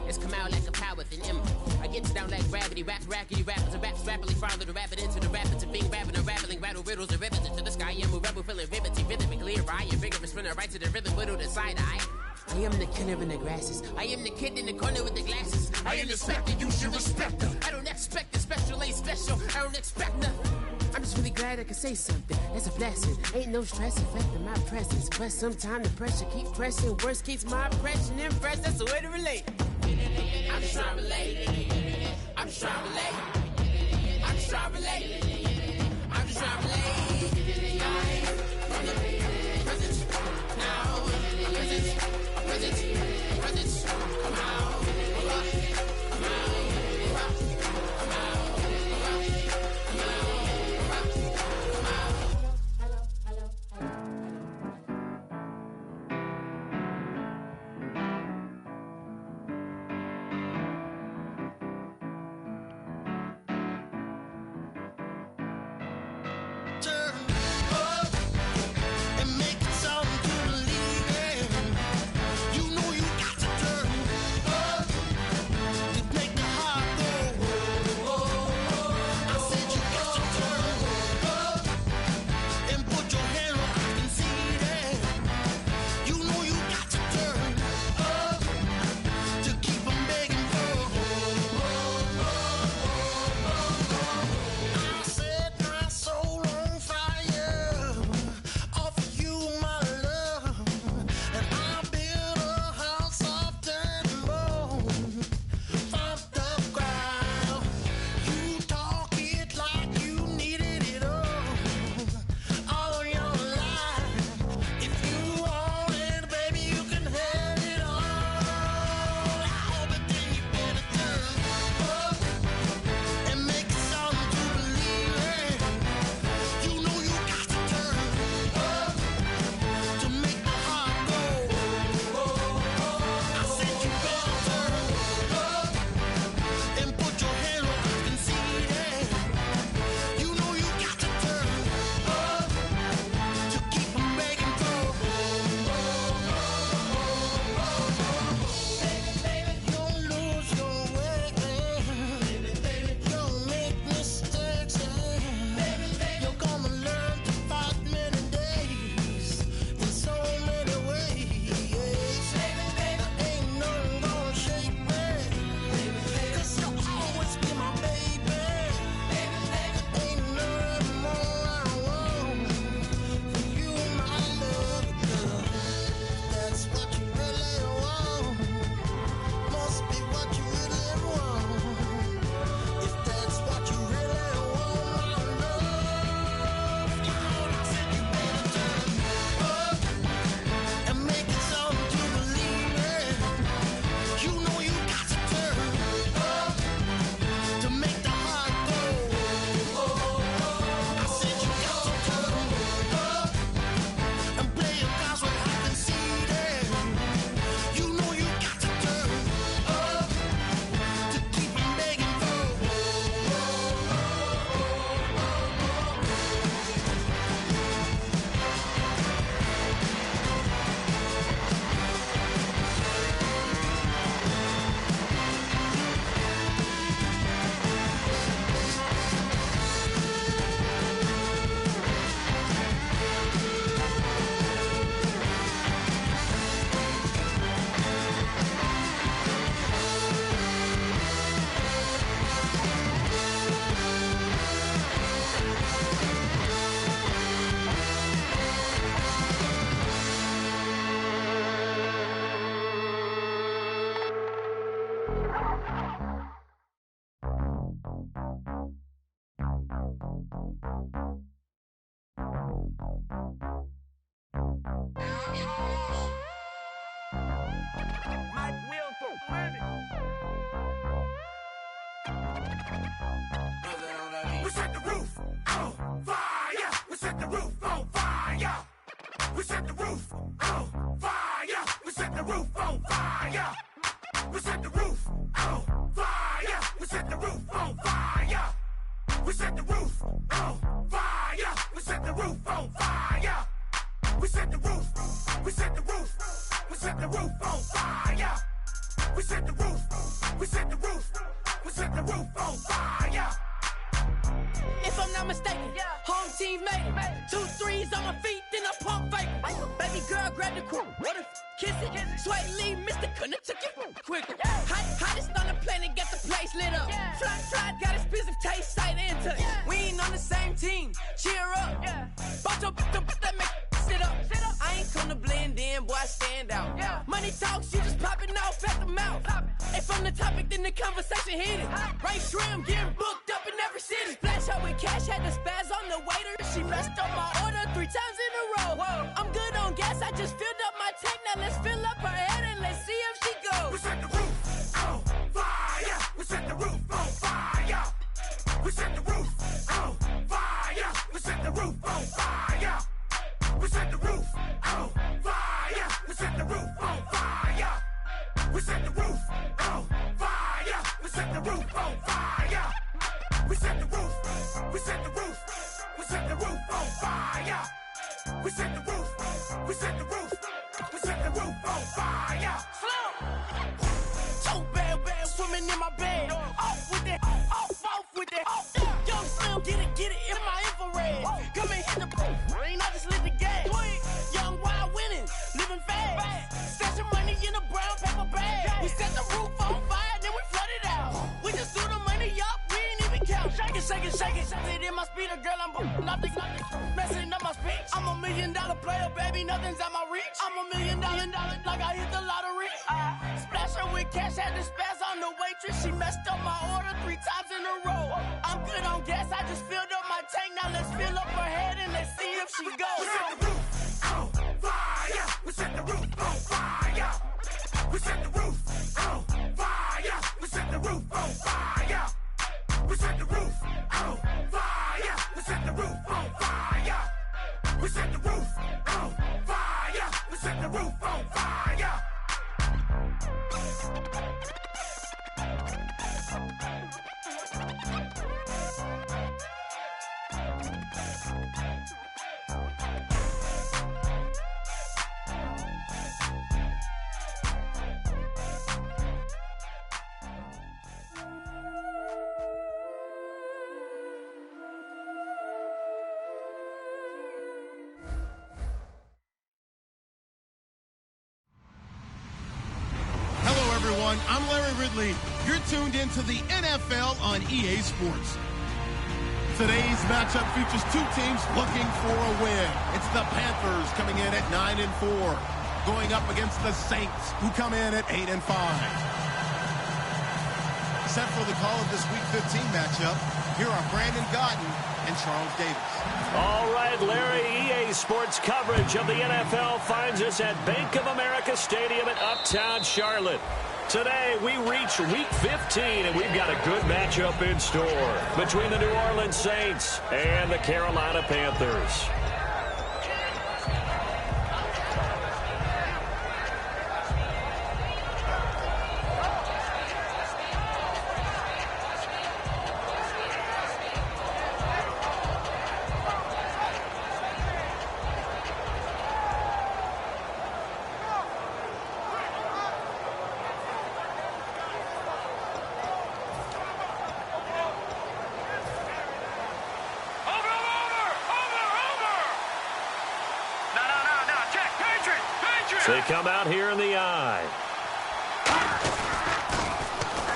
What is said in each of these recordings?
It's come out like a power within him. I get down like gravity, rackety rappers and raps rapidly follow the rapid into the rapids and being rapping and rattling rattle riddles and rivets into the sky. I'm a rebel feeling rhythmically right and vigorous spinner right to the rhythm, widow the side eye. I am the killer in the grasses. I am the kid in the corner with the glasses. I am the specter, you should respect her. I don't expect the special, ain't special. I don't expect nothing. I'm just really glad I can say something. That's a blessing. Ain't no stress affecting my presence. But sometimes the pressure keep pressing. Worst keeps my impression impressed. That's the way to relate. I'm just trying to relate. I'm just trying to relate. I'm just trying to relate. I'm just trying to relate. From the present now. Present, come out. We set the roof on fire. We set the roof on fire. We set the roof on fire. We set the roof on fire. We set the roof on fire. We set the roof on fire. We set the roof on fire. We set the roof on fire. We set the roof. We set the roof. We set the roof on fire. We set the roof. We set the roof. We set the roof on fire. If I'm not mistaken, home team made it. 2 threes on my feet, then I pump fake. Baby girl, grab the crew. What if kiss it? Sway Lee, Mr. Couldn't took it quicker. Hottest on the planet, get the place lit up. Fly, got expensive taste, sight and touch. We ain't on the same team. Cheer up. Bunch of that make sit up. I ain't come to blend in, boy, I stand out. Money talks, you just popping off at the mouth. If I'm the topic, then the conversation heated. Right shrimp, getting booked up in every city. Splash out with cash, had the spaz on the waiter. She messed up my order 3 times in a row. I'm good on gas, I just filled up my tank. Now let's fill up her head and let's see if she goes. We set the roof on fire. We set the roof on fire. We set the roof on fire. We set the roof on fire. We set the roof on fire. We set the roof on fire. We set the roof on fire. We set the roof on fire. We set the roof. We set the roof. We set the roof on fire. We set the roof. We set the roof. We set the roof on fire. So bad, swimming in my bed. Off with it, off with it. Young Slim, get it in my infrared. Come and hit the rain, I just lit the gas. Young wild winning, living fast. Stashing money in a brown paper bag. We set the roof on fire, then we flood it out. We just threw the money up, we ain't even count. Shake it. It in my speeder, girl, I'm nothing, messing up my speech. I'm $1 million player, baby, nothing's at my reach. I'm $1 million, like I hit the lottery. Splash her with cash, had the spaz on the waitress. She messed up my order 3 times in a row. I'm good on gas, I just filled up my tank. Now let's fill up her head and let's see if she goes. We set the roof on fire. We set the roof on fire. We set the roof on fire. We set the roof on fire. We set the roof on fire. We set the roof on fire. We set the roof on fire. We set the roof on fire. I'm Larry Ridley. You're tuned into the NFL on EA Sports. Today's matchup features 2 teams looking for a win. It's the Panthers coming in at 9-4, going up against the Saints, who come in at 8-5. Set for the call of this Week 15 matchup, here are Brandon Gaudin and Charles Davis. All right, Larry, EA Sports coverage of the NFL finds us at Bank of America Stadium in Uptown Charlotte. Today, we reach Week 15, and we've got a good matchup in store between the New Orleans Saints and the Carolina Panthers. They come out here in the eye.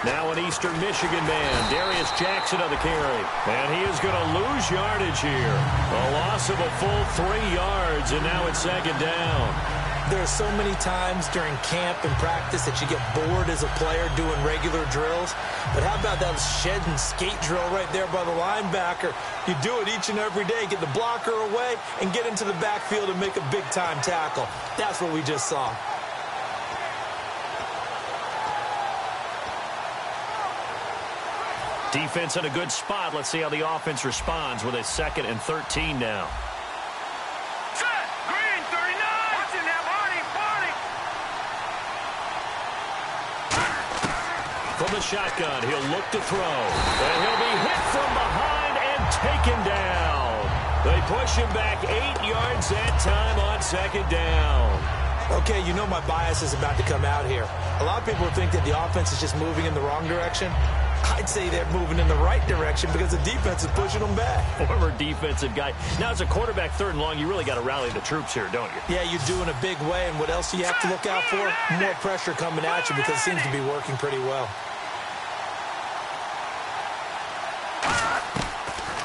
Now an Eastern Michigan man, Darius Jackson on the carry. And he is going to lose yardage here. A loss of a full 3 yards, and now it's 2nd down. There are so many times during camp and practice that you get bored as a player doing regular drills. But how about that shed and skate drill right there by the linebacker? You do it each and every day. Get the blocker away and get into the backfield and make a big-time tackle. That's what we just saw. Defense in a good spot. Let's see how the offense responds with a 2nd and 13 now. From the shotgun, he'll look to throw. And he'll be hit from behind and taken down. They push him back 8 yards that time on 2nd down. Okay, you know my bias is about to come out here. A lot of people think that the offense is just moving in the wrong direction. I'd say they're moving in the right direction because the defense is pushing them back. Former defensive guy. Now, as a quarterback, 3rd and long, you really got to rally the troops here, don't you? Yeah, you do in a big way. And what else do you have to look out for? More pressure coming at you because it seems to be working pretty well.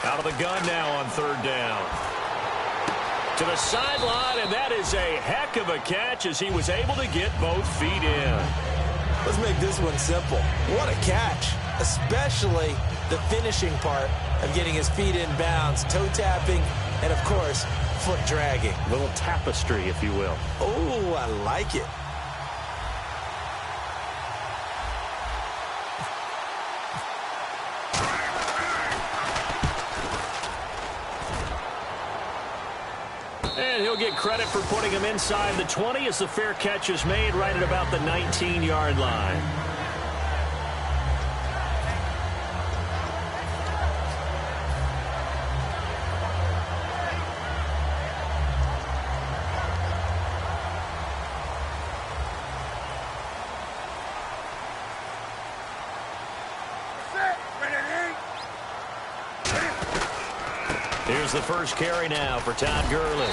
Out of the gun now on 3rd down. To the sideline, and that is a heck of a catch as he was able to get both feet in. Let's make this one simple. What a catch, especially the finishing part of getting his feet in bounds, toe tapping, and, of course, foot dragging. A little tapestry, if you will. Oh, I like it. And he'll get credit for putting him inside the 20 as the fair catch is made right at about the 19-yard line. Here's the first carry now for Todd Gurley.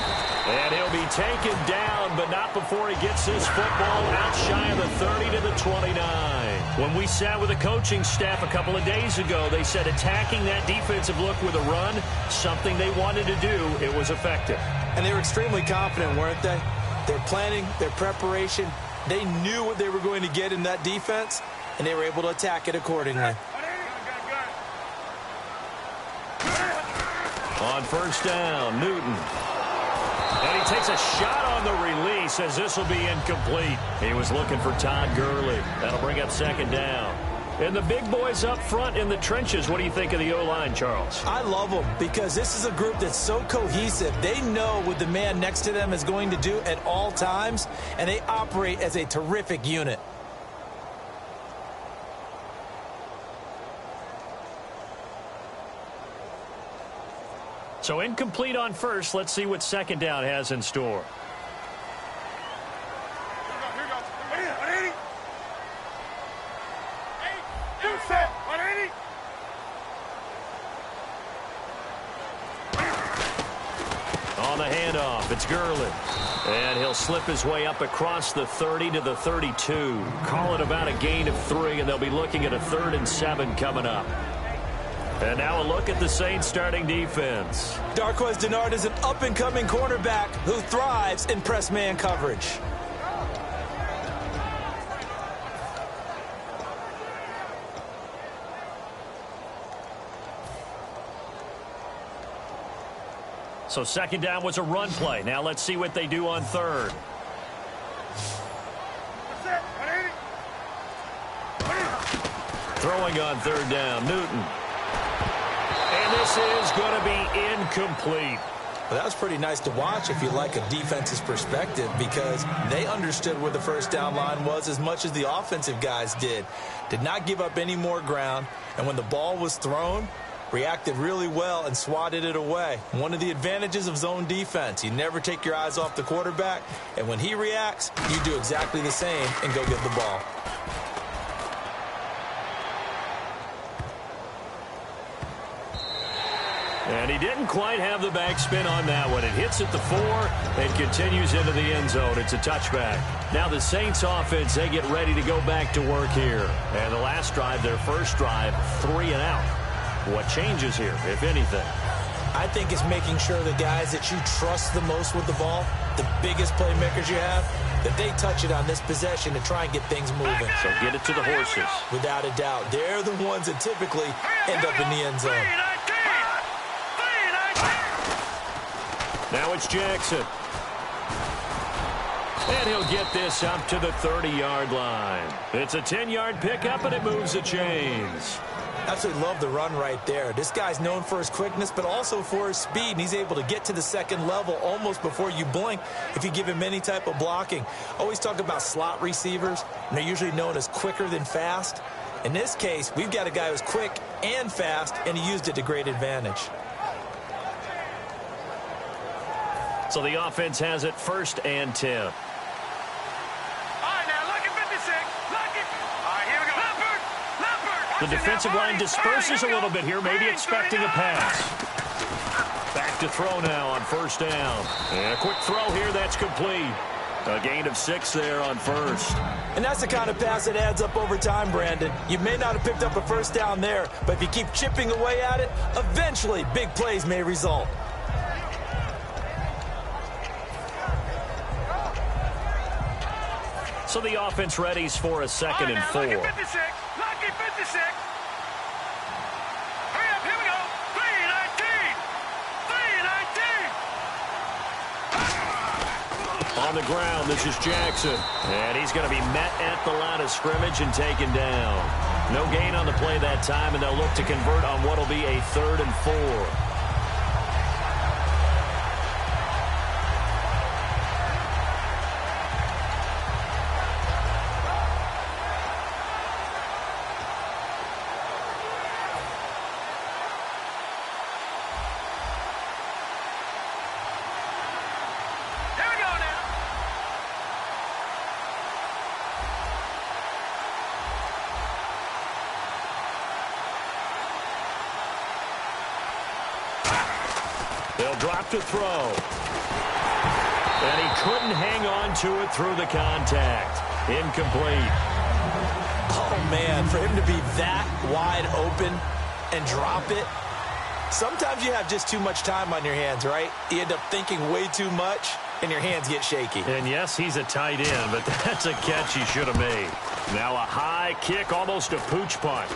And he'll be taken down, but not before he gets his football out shy of the 30 to the 29. When we sat with the coaching staff a couple of days ago, they said attacking that defensive look with a run, something they wanted to do, it was effective. And they were extremely confident, weren't they? Their planning, their preparation, they knew what they were going to get in that defense, and they were able to attack it accordingly. On 1st down, Newton. And he takes a shot on the release as this will be incomplete. He was looking for Todd Gurley. That'll bring up 2nd down. And the big boys up front in the trenches, what do you think of the O-line, Charles? I love them because this is a group that's so cohesive. They know what the man next to them is going to do at all times, and they operate as a terrific unit. So incomplete on 1st. Let's see what 2nd down has in store. Here goes. 180. 8, set. 180. On the handoff, it's Gurley. And he'll slip his way up across the 30 to the 32. Call it about a gain of 3, and they'll be looking at a 3rd and 7 coming up. And now a look at the Saints starting defense. Darqueze Dennard is an up-and-coming cornerback who thrives in press man coverage. So 2nd down was a run play. Now let's see what they do on 3rd. Throwing on 3rd down, Newton. And this is going to be incomplete. Well, that was pretty nice to watch if you like a defense's perspective because they understood where the 1st down line was as much as the offensive guys did. Did not give up any more ground, and when the ball was thrown, reacted really well and swatted it away. One of the advantages of zone defense, you never take your eyes off the quarterback, and when he reacts, you do exactly the same and go get the ball. And he didn't quite have the backspin on that one. It hits at the 4 and continues into the end zone. It's a touchback. Now the Saints offense, they get ready to go back to work here. And the last drive, their first drive, 3 and out. What changes here, if anything? I think it's making sure the guys that you trust the most with the ball, the biggest playmakers you have, that they touch it on this possession to try and get things moving. So get it to the horses. Without a doubt. They're the ones that typically end up in the end zone. Now it's Jackson. And he'll get this up to the 30-yard line. It's a 10-yard pickup, and it moves the chains. Absolutely love the run right there. This guy's known for his quickness, but also for his speed, and he's able to get to the second level almost before you blink if you give him any type of blocking. Always talk about slot receivers, and they're usually known as quicker than fast. In this case, we've got a guy who's quick and fast, and he used it to great advantage. So the offense has it 1st and 10. The defensive line disperses a little bit here, maybe expecting a pass. Back to throw now on first down. And a quick throw here, that's complete. A gain of 6 there on first. And that's the kind of pass that adds up over time, Brandon. You may not have picked up a first down there, but if you keep chipping away at it, eventually big plays may result. So the offense readies for a 2nd and 4. Lucky 56. Lucky 56. Hurry up, here we go. 3-19. On the ground, this is Jackson. And he's going to be met at the line of scrimmage and taken down. No gain on the play that time, and they'll look to convert on what will be a 3rd and 4. They'll drop to throw. And he couldn't hang on to it through the contact. Incomplete. Oh, man, for him to be that wide open and drop it. Sometimes you have just too much time on your hands, right? You end up thinking way too much, and your hands get shaky. And yes, he's a tight end, but that's a catch he should have made. Now a high kick, almost a pooch punt.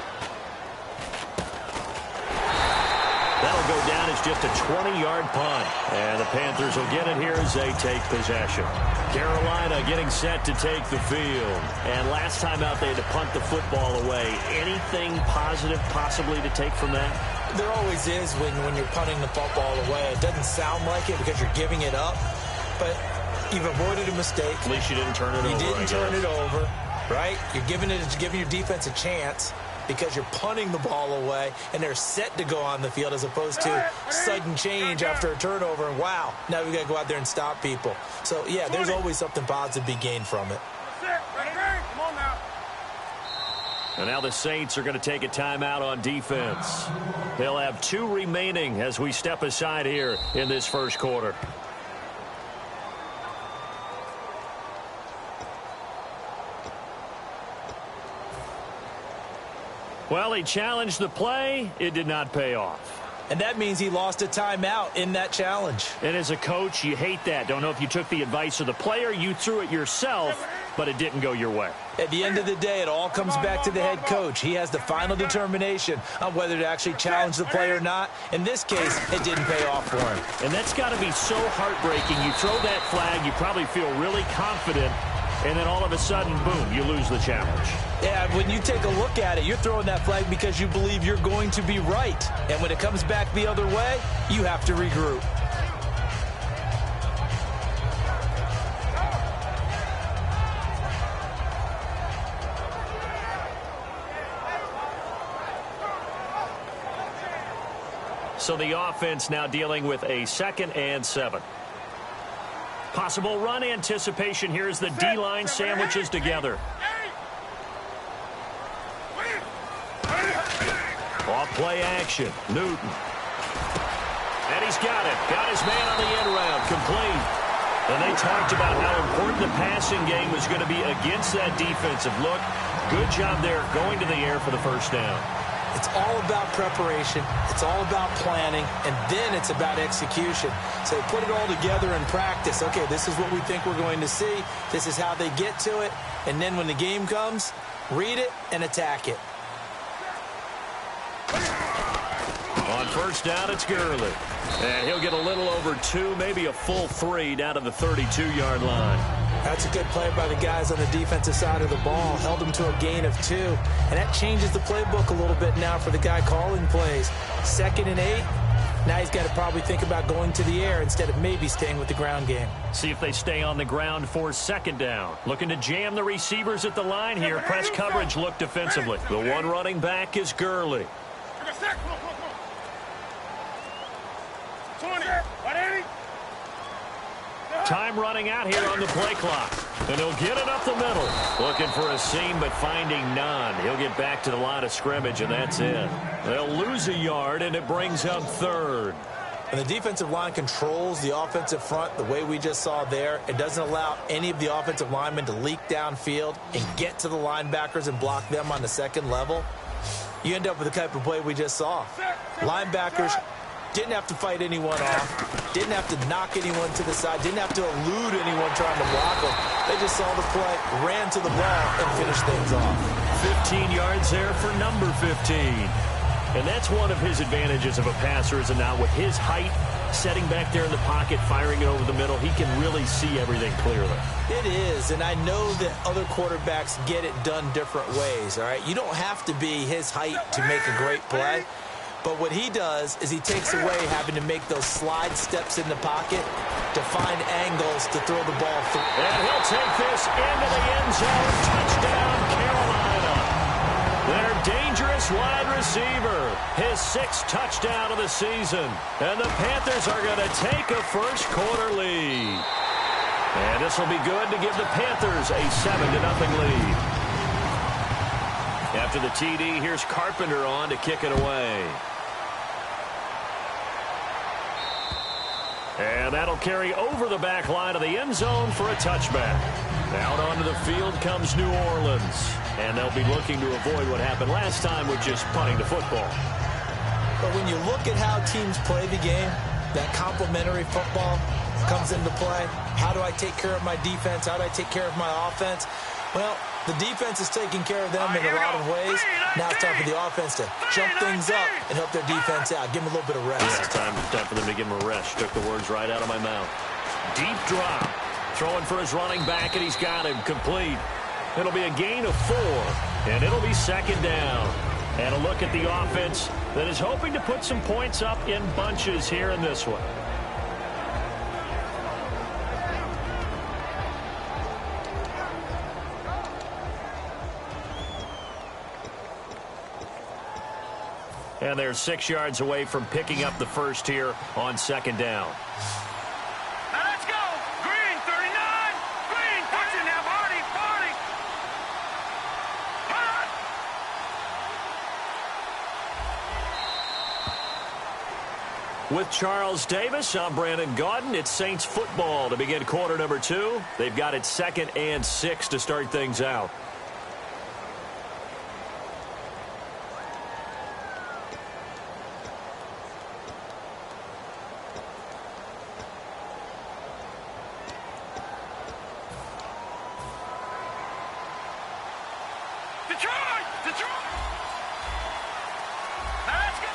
That'll go down as just a 20-yard punt. And the Panthers will get it here as they take possession. Carolina getting set to take the field. And last time out, they had to punt the football away. Anything positive possibly to take from that? There always is when you're punting the football away. It doesn't sound like it because you're giving it up. But you've avoided a mistake. At least you didn't turn it over. You didn't turn it over, right? You're giving your defense a chance, because you're punting the ball away, and they're set to go on the field as opposed to sudden change after a turnover, and wow, now we've got to go out there and stop people. So, yeah, there's always something positive to be gained from it. Come on now. And now the Saints are going to take a timeout on defense. They'll have 2 remaining as we step aside here in this first quarter. Well, he challenged the play. It did not pay off. And that means he lost a timeout in that challenge. And as a coach, you hate that. Don't know if you took the advice of the player, you threw it yourself, but it didn't go your way. At the end of the day, it all comes back to the head coach. He has the final determination on whether to actually challenge the play or not. In this case, it didn't pay off for him. And that's got to be so heartbreaking. You throw that flag, you probably feel really confident, and then all of a sudden, boom, you lose the challenge. Yeah, when you take a look at it, you're throwing that flag because you believe you're going to be right. And when it comes back the other way, you have to regroup. So the offense now dealing with a 2nd and 7. Possible run anticipation here as the D-line sandwiches together. Off play action. Newton. And he's got it. Got his man on the end round. Complete. And they talked about how important the passing game was going to be against that defensive look. Good job there going to the air for the first down. It's all about preparation. It's all about planning. And then it's about execution. So put it all together in practice. Okay, this is what we think we're going to see. This is how they get to it. And then when the game comes, read it and attack it. On first down, it's Gurley. And he'll get a little over 2, maybe a full 3 down to the 32-yard line. That's a good play by the guys on the defensive side of the ball. Held them to a gain of 2. And that changes the playbook a little bit now for the guy calling plays. 2nd and 8. Now he's got to probably think about going to the air instead of maybe staying with the ground game. See if they stay on the ground for 2nd down. Looking to jam the receivers at the line here. Press coverage look defensively. The one running back is Gurley. 20. 180. Time running out here on the play clock. And he'll get it up the middle. Looking for a seam, but finding none. He'll get back to the line of scrimmage, and that's it. They'll lose a yard, and it brings up third. And the defensive line controls the offensive front the way we just saw there. It doesn't allow any of the offensive linemen to leak downfield and get to the linebackers and block them on the second level. You end up with the type of play we just saw. Linebackers didn't have to fight anyone off, didn't have to knock anyone to the side, didn't have to elude anyone trying to block them. They just saw the play, ran to the ball, and finished things off. 15 yards there for number 15. And that's one of his advantages of a passer, is now with his height, setting back there in the pocket, firing it over the middle, he can really see everything clearly. It is, and I know that other quarterbacks get it done different ways, all right? You don't have to be his height to make a great play, but what he does is he takes away having to make those slide steps in the pocket to find angles to throw the ball through. And he'll take this into the end zone. Touchdown, Carolina. Their dangerous wide receiver, his 6th touchdown of the season. And the Panthers are going to take a first-quarter lead. And this will be good to give the Panthers a 7-0 lead. After the TD, here's Carpenter on to kick it away. And that'll carry over the back line of the end zone for a touchback. Out onto the field comes New Orleans. And they'll be looking to avoid what happened last time, which is punting the football. But when you look at how teams play the game, that complementary football comes into play. How do I take care of my defense? How do I take care of my offense? Well, the defense is taking care of them in a lot of ways. Now it's time for the offense to jump things up and help their defense out. Give them a little bit of rest. Yeah, time for them to give him a rest. Took the words right out of my mouth. Deep drop. Throwing for his running back, and he's got him complete. It'll be a gain of 4, and it'll be 2nd down. And a look at the offense that is hoping to put some points up in bunches here in this one. And they're 6 yards away from picking up the first here on 2nd down. Now let's go. Green, 39. Green, push it now, Marty. With Charles Davis, I'm Brandon Gaudin. It's Saints football to begin quarter number 2. They've got it 2nd and 6 to start things out. Detroit. Now let's go.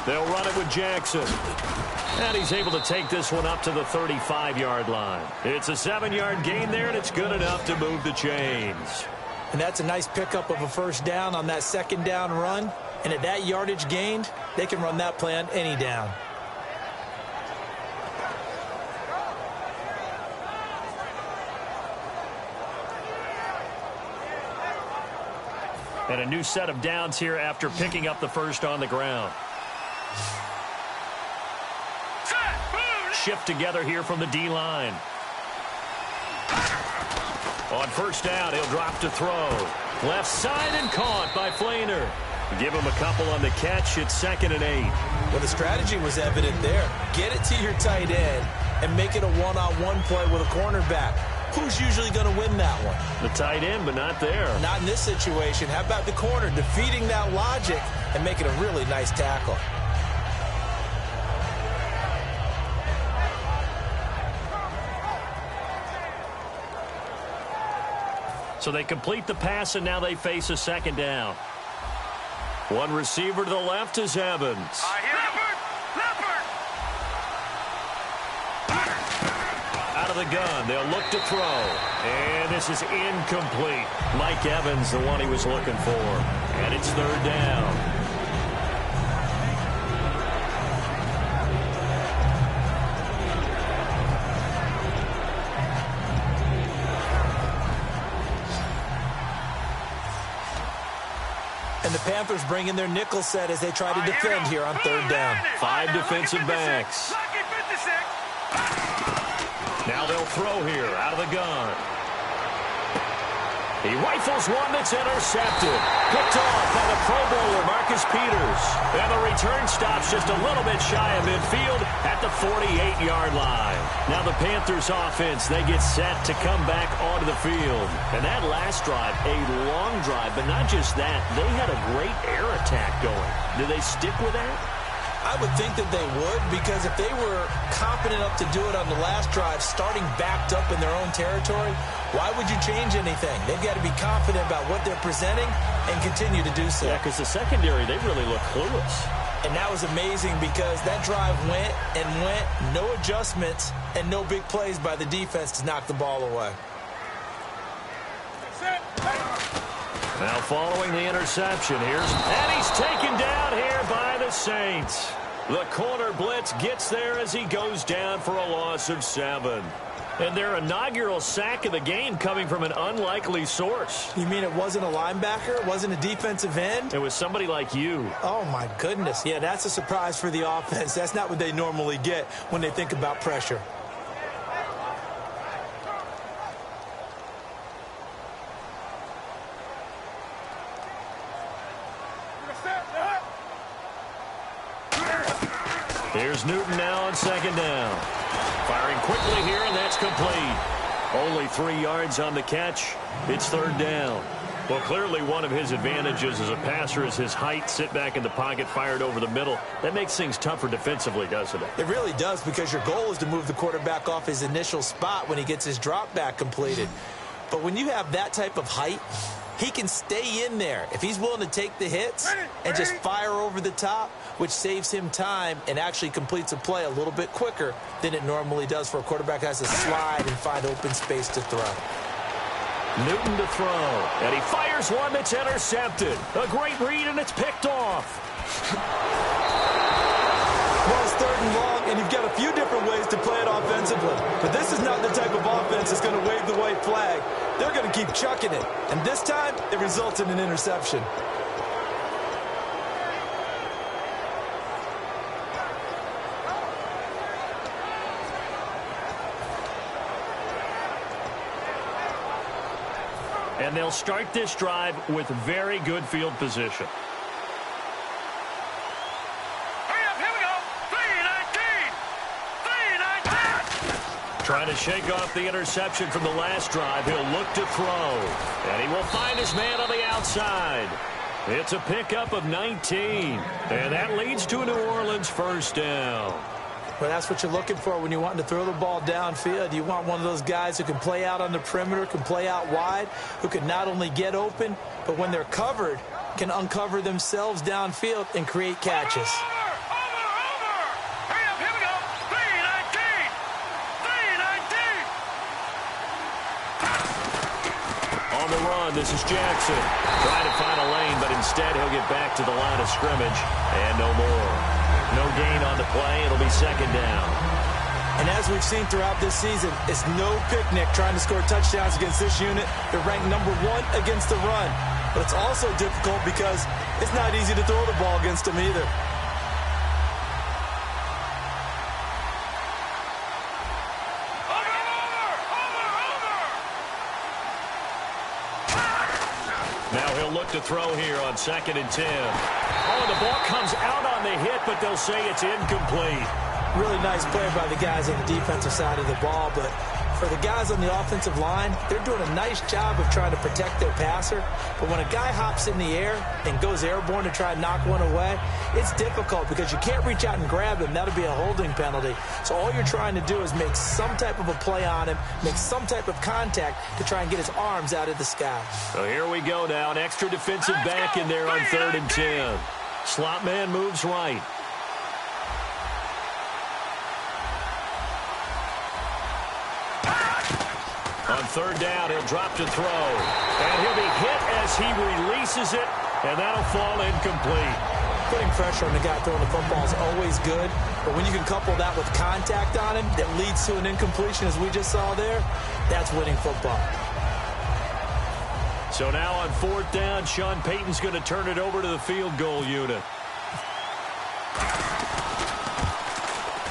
They'll run it with Jackson. And he's able to take this one up to the 35-yard line. It's a 7-yard gain there, and it's good enough to move the chains. And that's a nice pickup of a first down on that 2nd down run. And at that yardage gained, they can run that play on any down. And a new set of downs here after picking up the first on the ground. Shift together here from the D-line. On first down, he'll drop to throw. Left side and caught by Flainer. Give him a couple on the catch. It's 2nd and 8. Well, the strategy was evident there. Get it to your tight end and make it a one-on-one play with a cornerback. Who's usually going to win that one? The tight end, but not there. Not in this situation. How about the corner defeating that logic and making a really nice tackle? So they complete the pass, and now they face a 2nd down. One receiver to the left is Evans. Leopard. Out of the gun, they'll look to throw. And this is incomplete. Mike Evans, the one he was looking for. And it's 3rd down. And And the Panthers bring in their nickel set as they try to defend here on third down. 5 defensive backs. Now they'll throw here out of the gun. He rifles one that's intercepted. Picked off by the Pro Bowler, Marcus Peters. And the return stops just a little bit shy of midfield at the 48-yard line. Now the Panthers offense, they get set to come back onto the field. And that last drive, a long drive, but not just that. They had a great air attack going. Do they stick with that? I would think that they would, because if they were confident enough to do it on the last drive, starting backed up in their own territory, why would you change anything? They've got to be confident about what they're presenting and continue to do so. Yeah, because the secondary, they really look clueless. And that was amazing because that drive went and went, no adjustments, and no big plays by the defense to knock the ball away. Now following the interception, and he's taken down here by the Saints. The corner blitz gets there as he goes down for a loss of 7. And their inaugural sack of the game coming from an unlikely source. You mean it wasn't a linebacker? It wasn't a defensive end? It was somebody like you. Oh, my goodness. Yeah, that's a surprise for the offense. That's not what they normally get when they think about pressure. Here's Newton now on second down. Firing quickly here, and that's complete. Only 3 yards on the catch. It's third down. Well, clearly one of his advantages as a passer is his height. Sit back in the pocket, fired over the middle. That makes things tougher defensively, doesn't it? It really does, because your goal is to move the quarterback off his initial spot when he gets his drop back completed. But when you have that type of height, he can stay in there if he's willing to take the hits and just fire over the top, which saves him time and actually completes a play a little bit quicker than it normally does for a quarterback that has to slide and find open space to throw. Newton to throw, and he fires one that's intercepted. A great read, and it's picked off. Well, it's third and long, and you've got a few different ways to play it offensively. But this is not the type of offense that's going to wave the white flag. They're going to keep chucking it. And this time, it results in an interception. And they'll start this drive with very good field position. Trying to shake off the interception from the last drive. He'll look to throw. And he will find his man on the outside. It's a pickup of 19. And that leads to a New Orleans first down. Well, that's what you're looking for when you're wanting to throw the ball downfield. You want one of those guys who can play out on the perimeter, can play out wide, who can not only get open, but when they're covered, can uncover themselves downfield and create catches. On the run, this is Jackson. Trying to find a lane, but instead he'll get back to the line of scrimmage. And no more. No gain on the play. It'll be second down. And as we've seen throughout this season, it's no picnic trying to score touchdowns against this unit. They're ranked number 1 against the run. But it's also difficult because it's not easy to throw the ball against them either. Now he'll look to throw here on 2nd and 10. Oh, the ball comes out on the hit, but they'll say it's incomplete. Really nice play by the guys on the defensive side of the ball, but for the guys on the offensive line, they're doing a nice job of trying to protect their passer. But when a guy hops in the air and goes airborne to try and knock one away, it's difficult because you can't reach out and grab him. That'll be a holding penalty. So all you're trying to do is make some type of a play on him, make some type of contact to try and get his arms out of the sky. So here we go now. An extra defensive back in there on 3rd and 10. Slot man moves right. On 3rd down, he'll drop to throw. And he'll be hit as he releases it, and that'll fall incomplete. Putting pressure on the guy throwing the football is always good, but when you can couple that with contact on him that leads to an incompletion, as we just saw there, that's winning football. So now on 4th down, Sean Payton's going to turn it over to the field goal unit.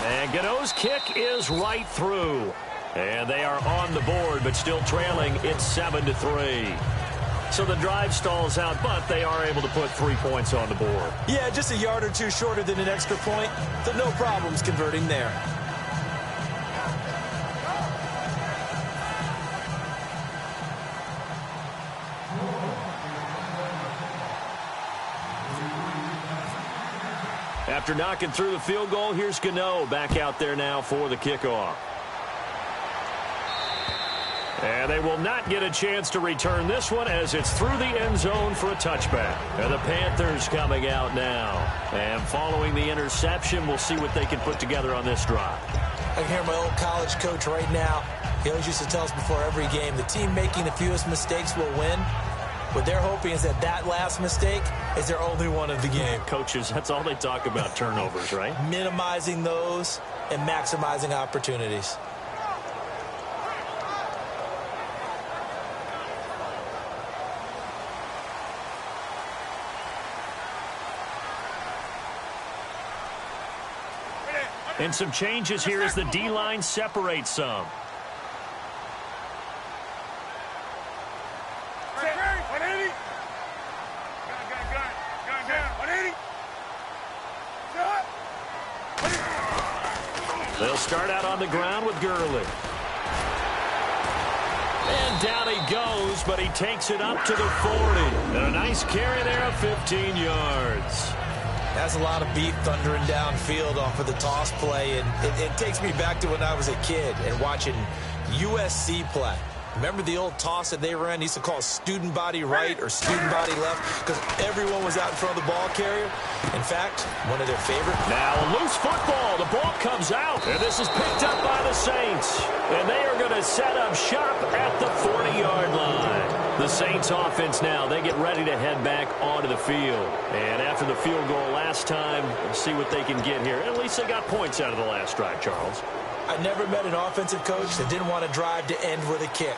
And Gano's kick is right through. And they are on the board, but still trailing. It's 7-3. So the drive stalls out, but they are able to put 3 points on the board. Yeah, just a yard or two shorter than an extra point, so no problems converting there. After knocking through the field goal, here's Gano back out there now for the kickoff. And they will not get a chance to return this one as it's through the end zone for a touchback. And the Panthers coming out now. And following the interception, we'll see what they can put together on this drive. I can hear my old college coach right now. He always used to tell us before every game, the team making the fewest mistakes will win. What they're hoping is that last mistake is their only one of the game. Coaches, that's all they talk about, turnovers, right? Minimizing those and maximizing opportunities. And some changes here as the D-line separates some. They'll start out on the ground with Gurley. And down he goes, but he takes it up to the 40. And a nice carry there of 15 yards. That's a lot of beef thundering downfield off of the toss play, and it takes me back to when I was a kid and watching USC play. Remember the old toss that they ran? They used to call student body right or student body left because everyone was out in front of the ball carrier. In fact, one of their favorite. Now a loose football. The ball comes out, and this is picked up by the Saints. And they are going to set up shop at the 40-yard line. The Saints offense now, they get ready to head back onto the field. And after the field goal last time, we'll see what they can get here. At least they got points out of the last drive, Charles. I never met an offensive coach that didn't want to drive to end with a kick.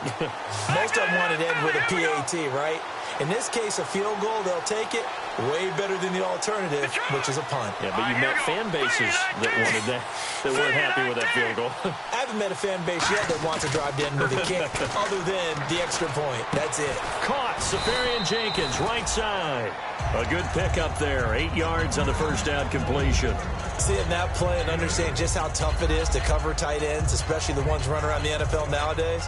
Most of them wanted to end with a PAT, right? In this case, a field goal, they'll take it. Way better than the alternative, which is a punt. Yeah, but you met fan bases that wanted that weren't happy with that field goal. I haven't met a fan base yet that wants to drive to end with a kick other than the extra point. That's it. Caught. Safarian Jenkins, right side. A good pickup there. 8 yards on the first down completion. Seeing that play and understand just how tough it is to cover tight ends, especially the ones running around the NFL nowadays,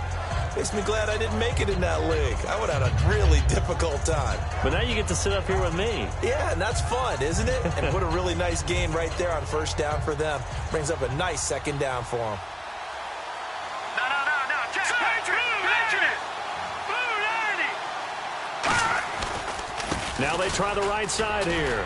makes me glad I didn't make it in that league. I would have had a really difficult time. But now you get to sit up here with me. Yeah, and that's fun, isn't it? And put a really nice game right there on first down for them. Brings up a nice second down for them. No. Patriot! Now they try the right side here.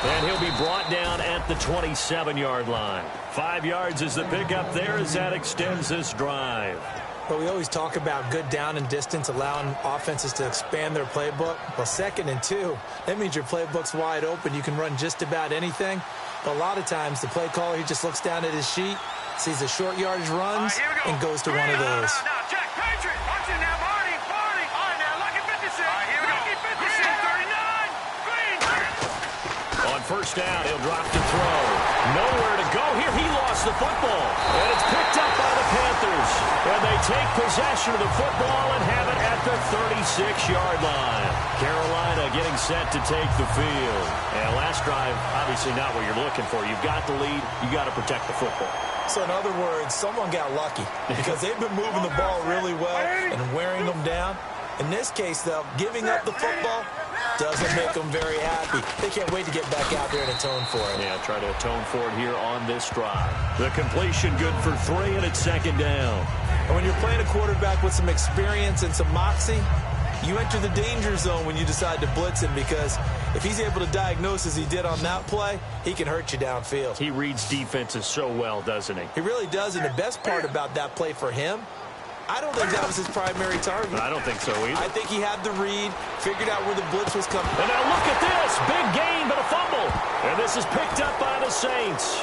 And he'll be brought down at the 27-yard line. 5 yards is the pickup there as that extends this drive. But we always talk about good down and distance, allowing offenses to expand their playbook. Well, 2nd and 2, that means your playbook's wide open. You can run just about anything. But a lot of times, the play caller, he just looks down at his sheet, sees the short yardage runs, and goes to one of those. Now, Jack, Patriot, watch it now, Marty. All right, now, lucky 56. All right, here we go. Lucky 56, 39, green. On first down, he'll drop to throw. Nowhere to go here. He lost the football. And it's picked up by the Panthers. And they take possession of the football and have it at the 36-yard line. Carolina getting set to take the field. And last drive, obviously not what you're looking for. You've got the lead. You got to protect the football. So in other words, someone got lucky because they've been moving the ball really well and wearing them down. In this case, though, giving up the football doesn't make them very happy. They can't wait to get back out there and atone for it. Yeah, try to atone for it here on this drive. The completion good for 3, and it's second down. And when you're playing a quarterback with some experience and some moxie, you enter the danger zone when you decide to blitz him because if he's able to diagnose as he did on that play, he can hurt you downfield. He reads defenses so well, doesn't he? He really does, and the best part about that play for him, I don't think that was his primary target. I don't think so either. I think he had the read, figured out where the blitz was coming. And now look at this. Big gain, but a fumble. And this is picked up by the Saints.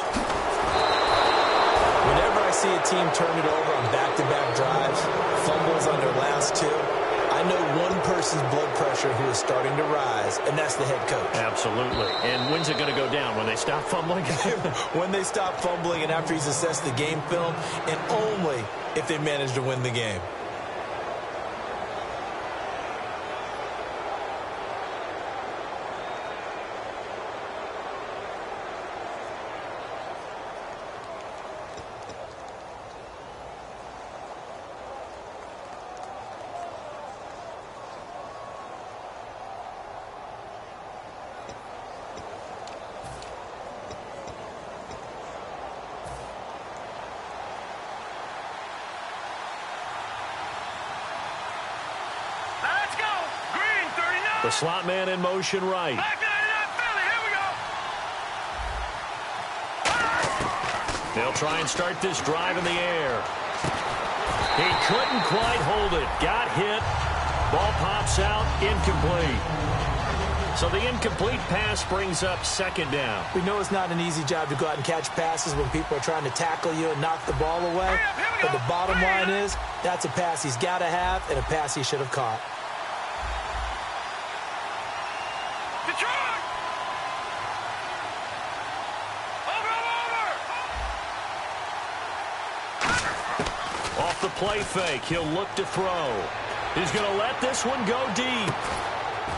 Whenever I see a team turn it over on back-to-back drives, fumbles on their last 2, I know one person's blood pressure who is starting to rise, and that's the head coach. Absolutely. And when's it going to go down? When they stop fumbling? When they stop fumbling and after he's assessed the game film, and only if they manage to win the game. The slot man in motion right. They'll try and start this drive in the air. He couldn't quite hold it. Got hit. Ball pops out. Incomplete. So the incomplete pass brings up second down. We know it's not an easy job to go out and catch passes when people are trying to tackle you and knock the ball away. But the bottom line is, that's a pass he's got to have and a pass he should have caught. Off the play fake, he'll look to throw. He's going to let this one go deep.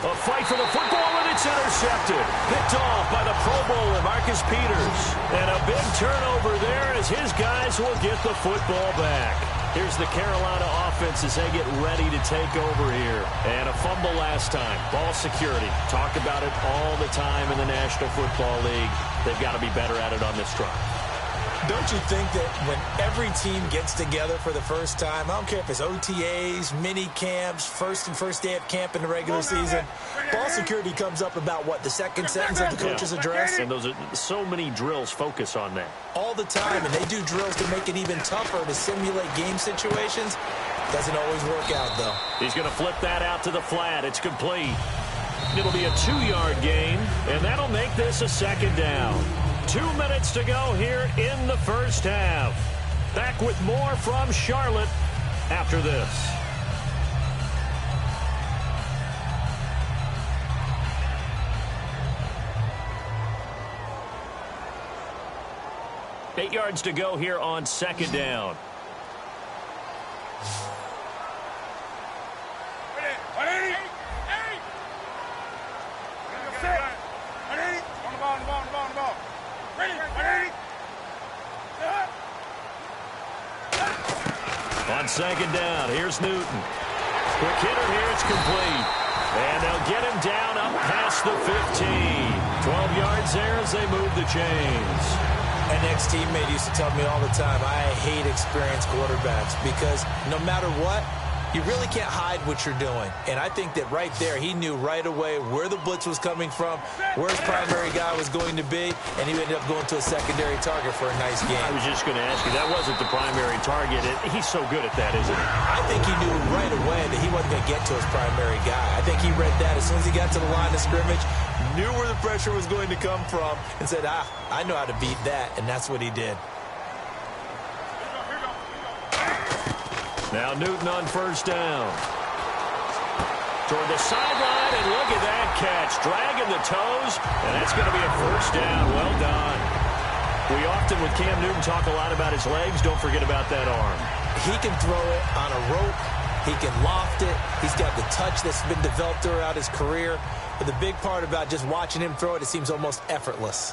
A fight for the football, and it's intercepted. Picked off by the Pro Bowler, Marcus Peters. And a big turnover there as his guys will get the football back. Here's the Carolina offense as they get ready to take over here. And a fumble last time. Ball security. Talk about it all the time in the National Football League. They've got to be better at it on this drive. Don't you think that when every team gets together for the first time, I don't care if it's OTAs, mini camps, first day of camp in the regular season, ball security comes up about what, the second sentence of the coach's address? And those are so many drills focus on that. All the time, and they do drills to make it even tougher to simulate game situations. Doesn't always work out, though. He's going to flip that out to the flat. It's complete. It'll be a 2-yard gain, and that'll make this a second down. 2 minutes to go here in the first half. Back with more from Charlotte after this. Eight yards to go here on second down. On second down, here's Newton. Quick hitter here, it's complete. And they'll get him down up past the 15. 12 yards there as they move the chains. An ex-teammate used to tell me all the time, I hate experienced quarterbacks because no matter what, you really can't hide what you're doing. And I think that right there, he knew right away where the blitz was coming from, where his primary guy was going to be, and he ended up going to a secondary target for a nice game. I was just going to ask you, that wasn't the primary target. He's so good at that, isn't he? I think he knew right away that he wasn't going to get to his primary guy. I think he read that as soon as he got to the line of scrimmage, knew where the pressure was going to come from, and said, I know how to beat that, and that's what he did. Now Newton on first down. Toward the sideline, and look at that catch. Dragging the toes, and that's going to be a first down. Well done. We often, with Cam Newton, talk a lot about his legs. Don't forget about that arm. He can throw it on a rope. He can loft it. He's got the touch that's been developed throughout his career. But the big part about just watching him throw it, it seems almost effortless.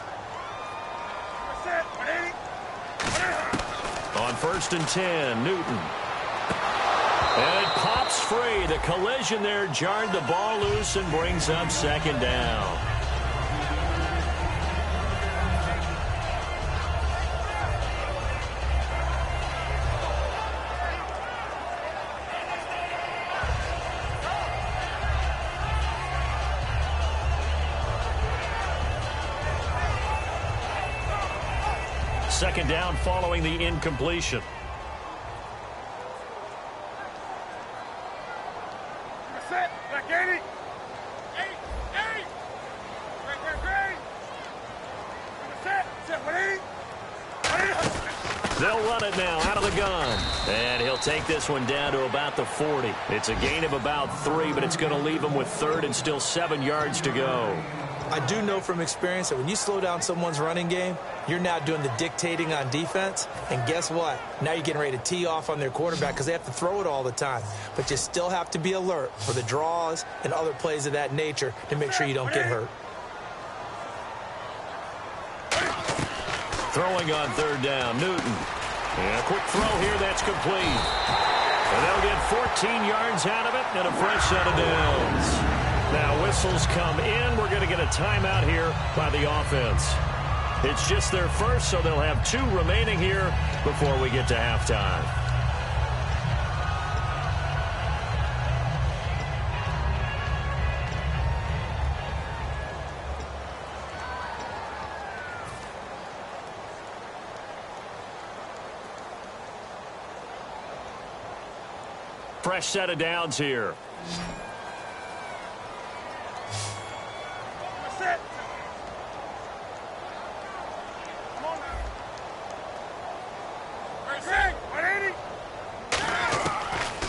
On first and 10, Newton. And it pops free. The collision there jarred the ball loose and brings up second down. Second down following the incompletion. They'll run it now out of the gun. And he'll take this one down to about the 40. It's a gain of about 3, but it's going to leave him with 3rd and still 7 yards to go. I do know from experience that when you slow down someone's running game, you're now doing the dictating on defense. And guess what? Now you're getting ready to tee off on their quarterback because they have to throw it all the time. But you still have to be alert for the draws and other plays of that nature to make sure you don't get hurt. Throwing on 3rd down, Newton. And a quick throw here, that's complete. And they'll get 14 yards out of it and a fresh set of downs. Now whistles come in. We're going to get a timeout here by the offense. It's just their first, so they'll have 2 remaining here before we get to halftime. Fresh set of downs here.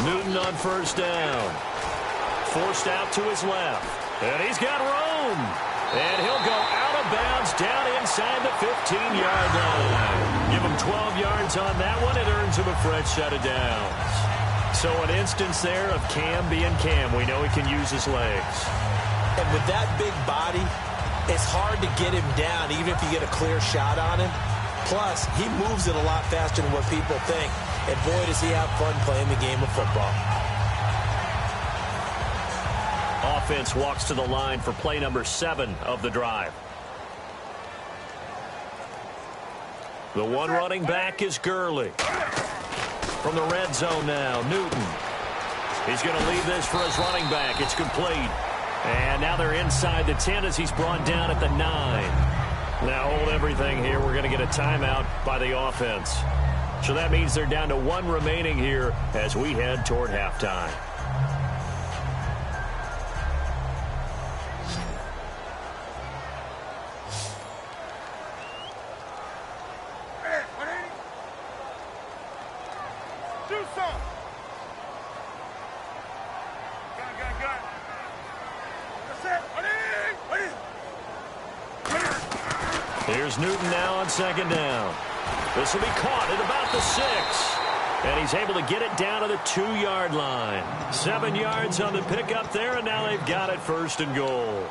Newton on 1st down. Forced out to his left. And he's got room. And he'll go out of bounds down inside the 15-yard line. Give him 12 yards on that one. It earns him a fresh set of downs. So an instance there of Cam being Cam. We know he can use his legs. And with that big body, it's hard to get him down even if you get a clear shot on him. Plus, he moves it a lot faster than what people think. And boy, does he have fun playing the game of football. Offense walks to the line for play number 7 of the drive. The one running back is Gurley. From the red zone now, Newton. He's going to leave this for his running back. It's complete. And now they're inside the 10 as he's brought down at the 9. Now hold everything here. We're going to get a timeout by the offense. So that means they're down to 1 remaining here as we head toward halftime. Here's Newton now on 2nd down. This will be caught at about the 6. And he's able to get it down to the 2-yard line. 7 yards on the pickup there, and now they've got it 1st and goal.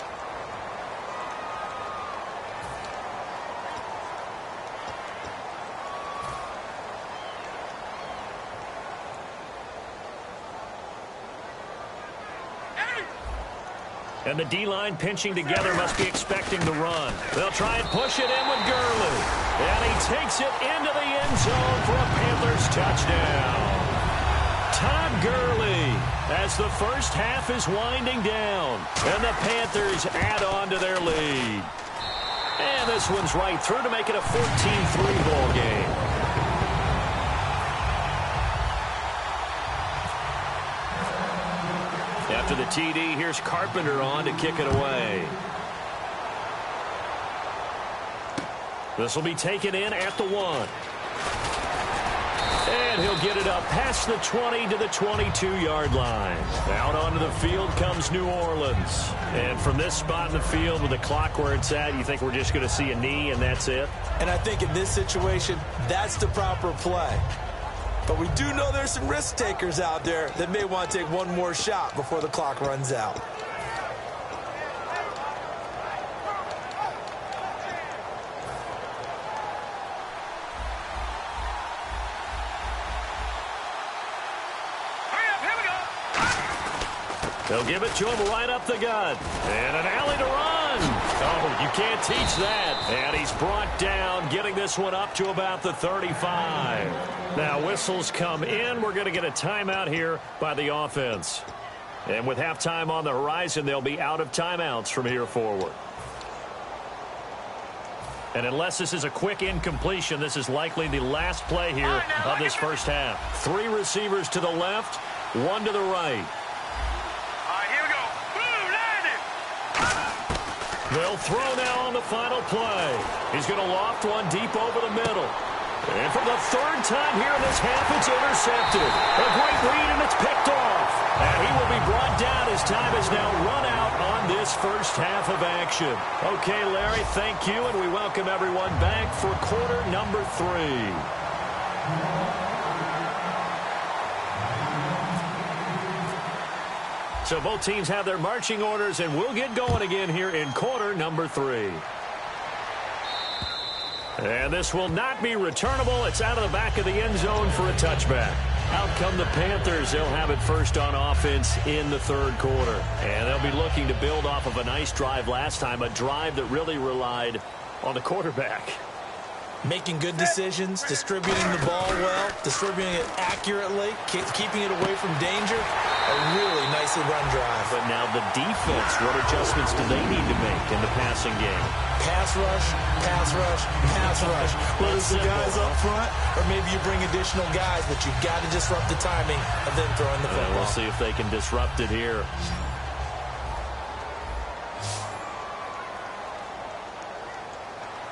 And the D-line pinching together must be expecting the run. They'll try and push it in with Gurley. And he takes it into the end zone for a Panthers touchdown. Todd Gurley as the first half is winding down. And the Panthers add on to their lead. And this one's right through to make it a 14-3 ball game. After the TD, here's Carpenter on to kick it away. This will be taken in at the 1. And he'll get it up past the 20 to the 22-yard line. Out onto the field comes New Orleans. And from this spot in the field with the clock where it's at, you think we're just going to see a knee and that's it? And I think in this situation, that's the proper play. But we do know there's some risk takers out there that may want to take one more shot before the clock runs out. They'll give it to him right up the gut. And an alley to run. Oh, you can't teach that. And he's brought down, getting this one up to about the 35. Now whistles come in. We're going to get a timeout here by the offense. And with halftime on the horizon, they'll be out of timeouts from here forward. And unless this is a quick incompletion, this is likely the last play here of this first half. 3 receivers to the left, 1 to the right. They'll throw now on the final play. He's going to loft one deep over the middle. And for the third time here in this half, it's intercepted. A great read, and it's picked off. And he will be brought down as time has now run out on this first half of action. Okay, Larry, thank you, and we welcome everyone back for quarter number 3. So both teams have their marching orders, and we'll get going again here in quarter number 3. And this will not be returnable. It's out of the back of the end zone for a touchback. Out come the Panthers. They'll have it first on offense in the third quarter. And they'll be looking to build off of a nice drive last time, a drive that really relied on the quarterback. Making good decisions, distributing the ball well, distributing it accurately, keeping it away from danger. A really nicely run drive. But now the defense, what adjustments do they need to make in the passing game? Pass rush, pass rush, pass rush. Whether it's the guys up front, or maybe you bring additional guys, but you've got to disrupt the timing of them throwing the football. We'll see if they can disrupt it here.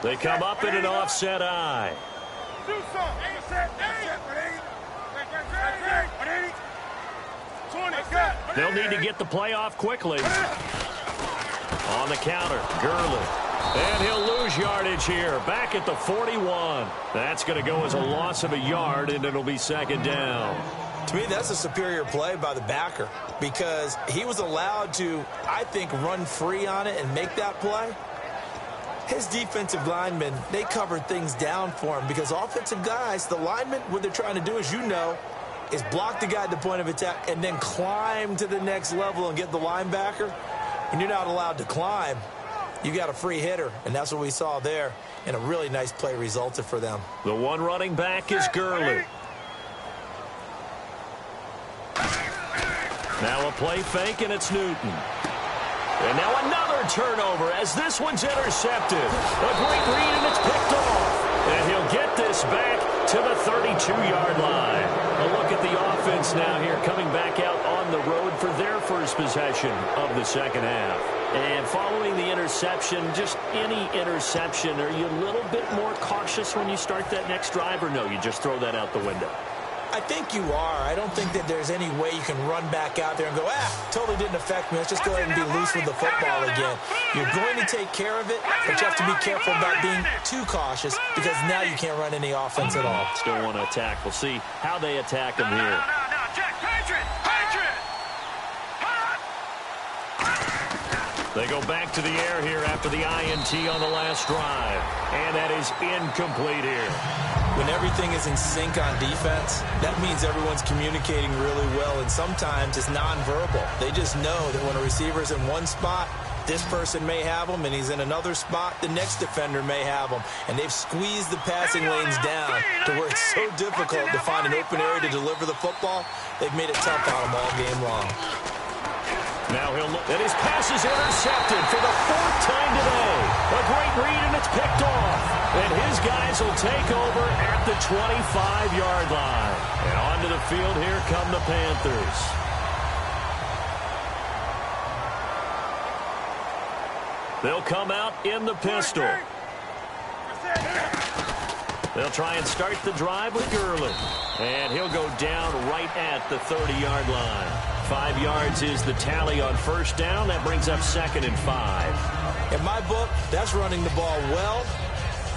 They come up in an offset eye. They'll need to get the play off quickly. On the counter, Gurley. And he'll lose yardage here. Back at the 41. That's going to go as a loss of a yard, and it'll be second down. To me, that's a superior play by the backer because he was allowed to, I think, run free on it and make that play. His defensive linemen, they covered things down for him because offensive guys, the linemen, what they're trying to do, as you know, is block the guy at the point of attack and then climb to the next level and get the linebacker. When you're not allowed to climb, you got a free hitter, and that's what we saw there, and a really nice play resulted for them. The one running back is Gurley. Now a play fake, and it's Newton. And now another turnover as this one's intercepted. A great read, and it's picked off. And he'll get this back to the 32-yard line. A look at the offense now here coming back out on the road for their first possession of the second half. And following the interception, just any interception, are you a little bit more cautious when you start that next drive, or no, you just throw that out the window? I think you are. I don't think that there's any way you can run back out there and go, totally didn't affect me. Let's just go ahead and be loose with the football again. You're going to take care of it, but you have to be careful about being too cautious because now you can't run any offense at all. Still want to attack. We'll see how they attack them here. They go back to the air here after the INT on the last drive. And that is incomplete here. When everything is in sync on defense, that means everyone's communicating really well, and sometimes it's nonverbal. They just know that when a receiver's in one spot, this person may have him, and he's in another spot, the next defender may have him. And they've squeezed the passing lanes down to where it's so difficult to find an open area to deliver the football. They've made it tough on him all game long. Now he'll look, and his pass is intercepted for the 4th time today. A great read, and it's picked off. And his guys will take over at the 25-yard line. And onto the field here come the Panthers. They'll come out in the pistol. They'll try and start the drive with Gurley. And he'll go down right at the 30-yard line. 5 yards is the tally on first down. That brings up 2nd and 5. In my book, that's running the ball well,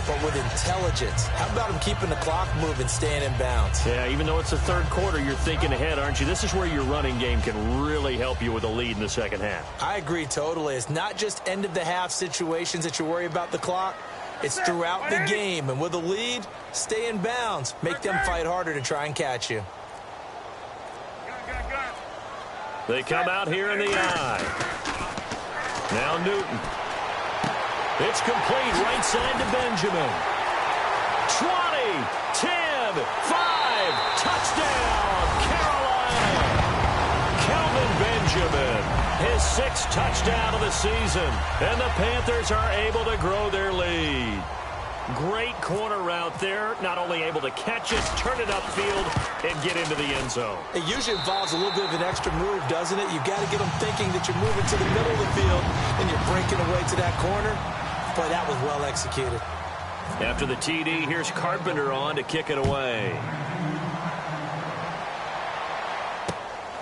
but with intelligence. How about him keeping the clock moving, staying in bounds? Yeah, even though it's the third quarter, you're thinking ahead, aren't you? This is where your running game can really help you with a lead in the second half. I agree totally. It's not just end-of-the-half situations that you worry about the clock. It's throughout the game. And with a lead, stay in bounds. Make them fight harder to try and catch you. They come out here in the eye. Now Newton. It's complete right side to Benjamin. 20, 10, 5, touchdown, Carolina. Calvin Benjamin, his 6th touchdown of the season. And the Panthers are able to grow their lead. Great corner route there. Not only able to catch it, turn it upfield, and get into the end zone. It usually involves a little bit of an extra move, doesn't it? You've got to get them thinking that you're moving to the middle of the field and you're breaking away to that corner. Boy, that was well executed. After the TD, here's Carpenter on to kick it away.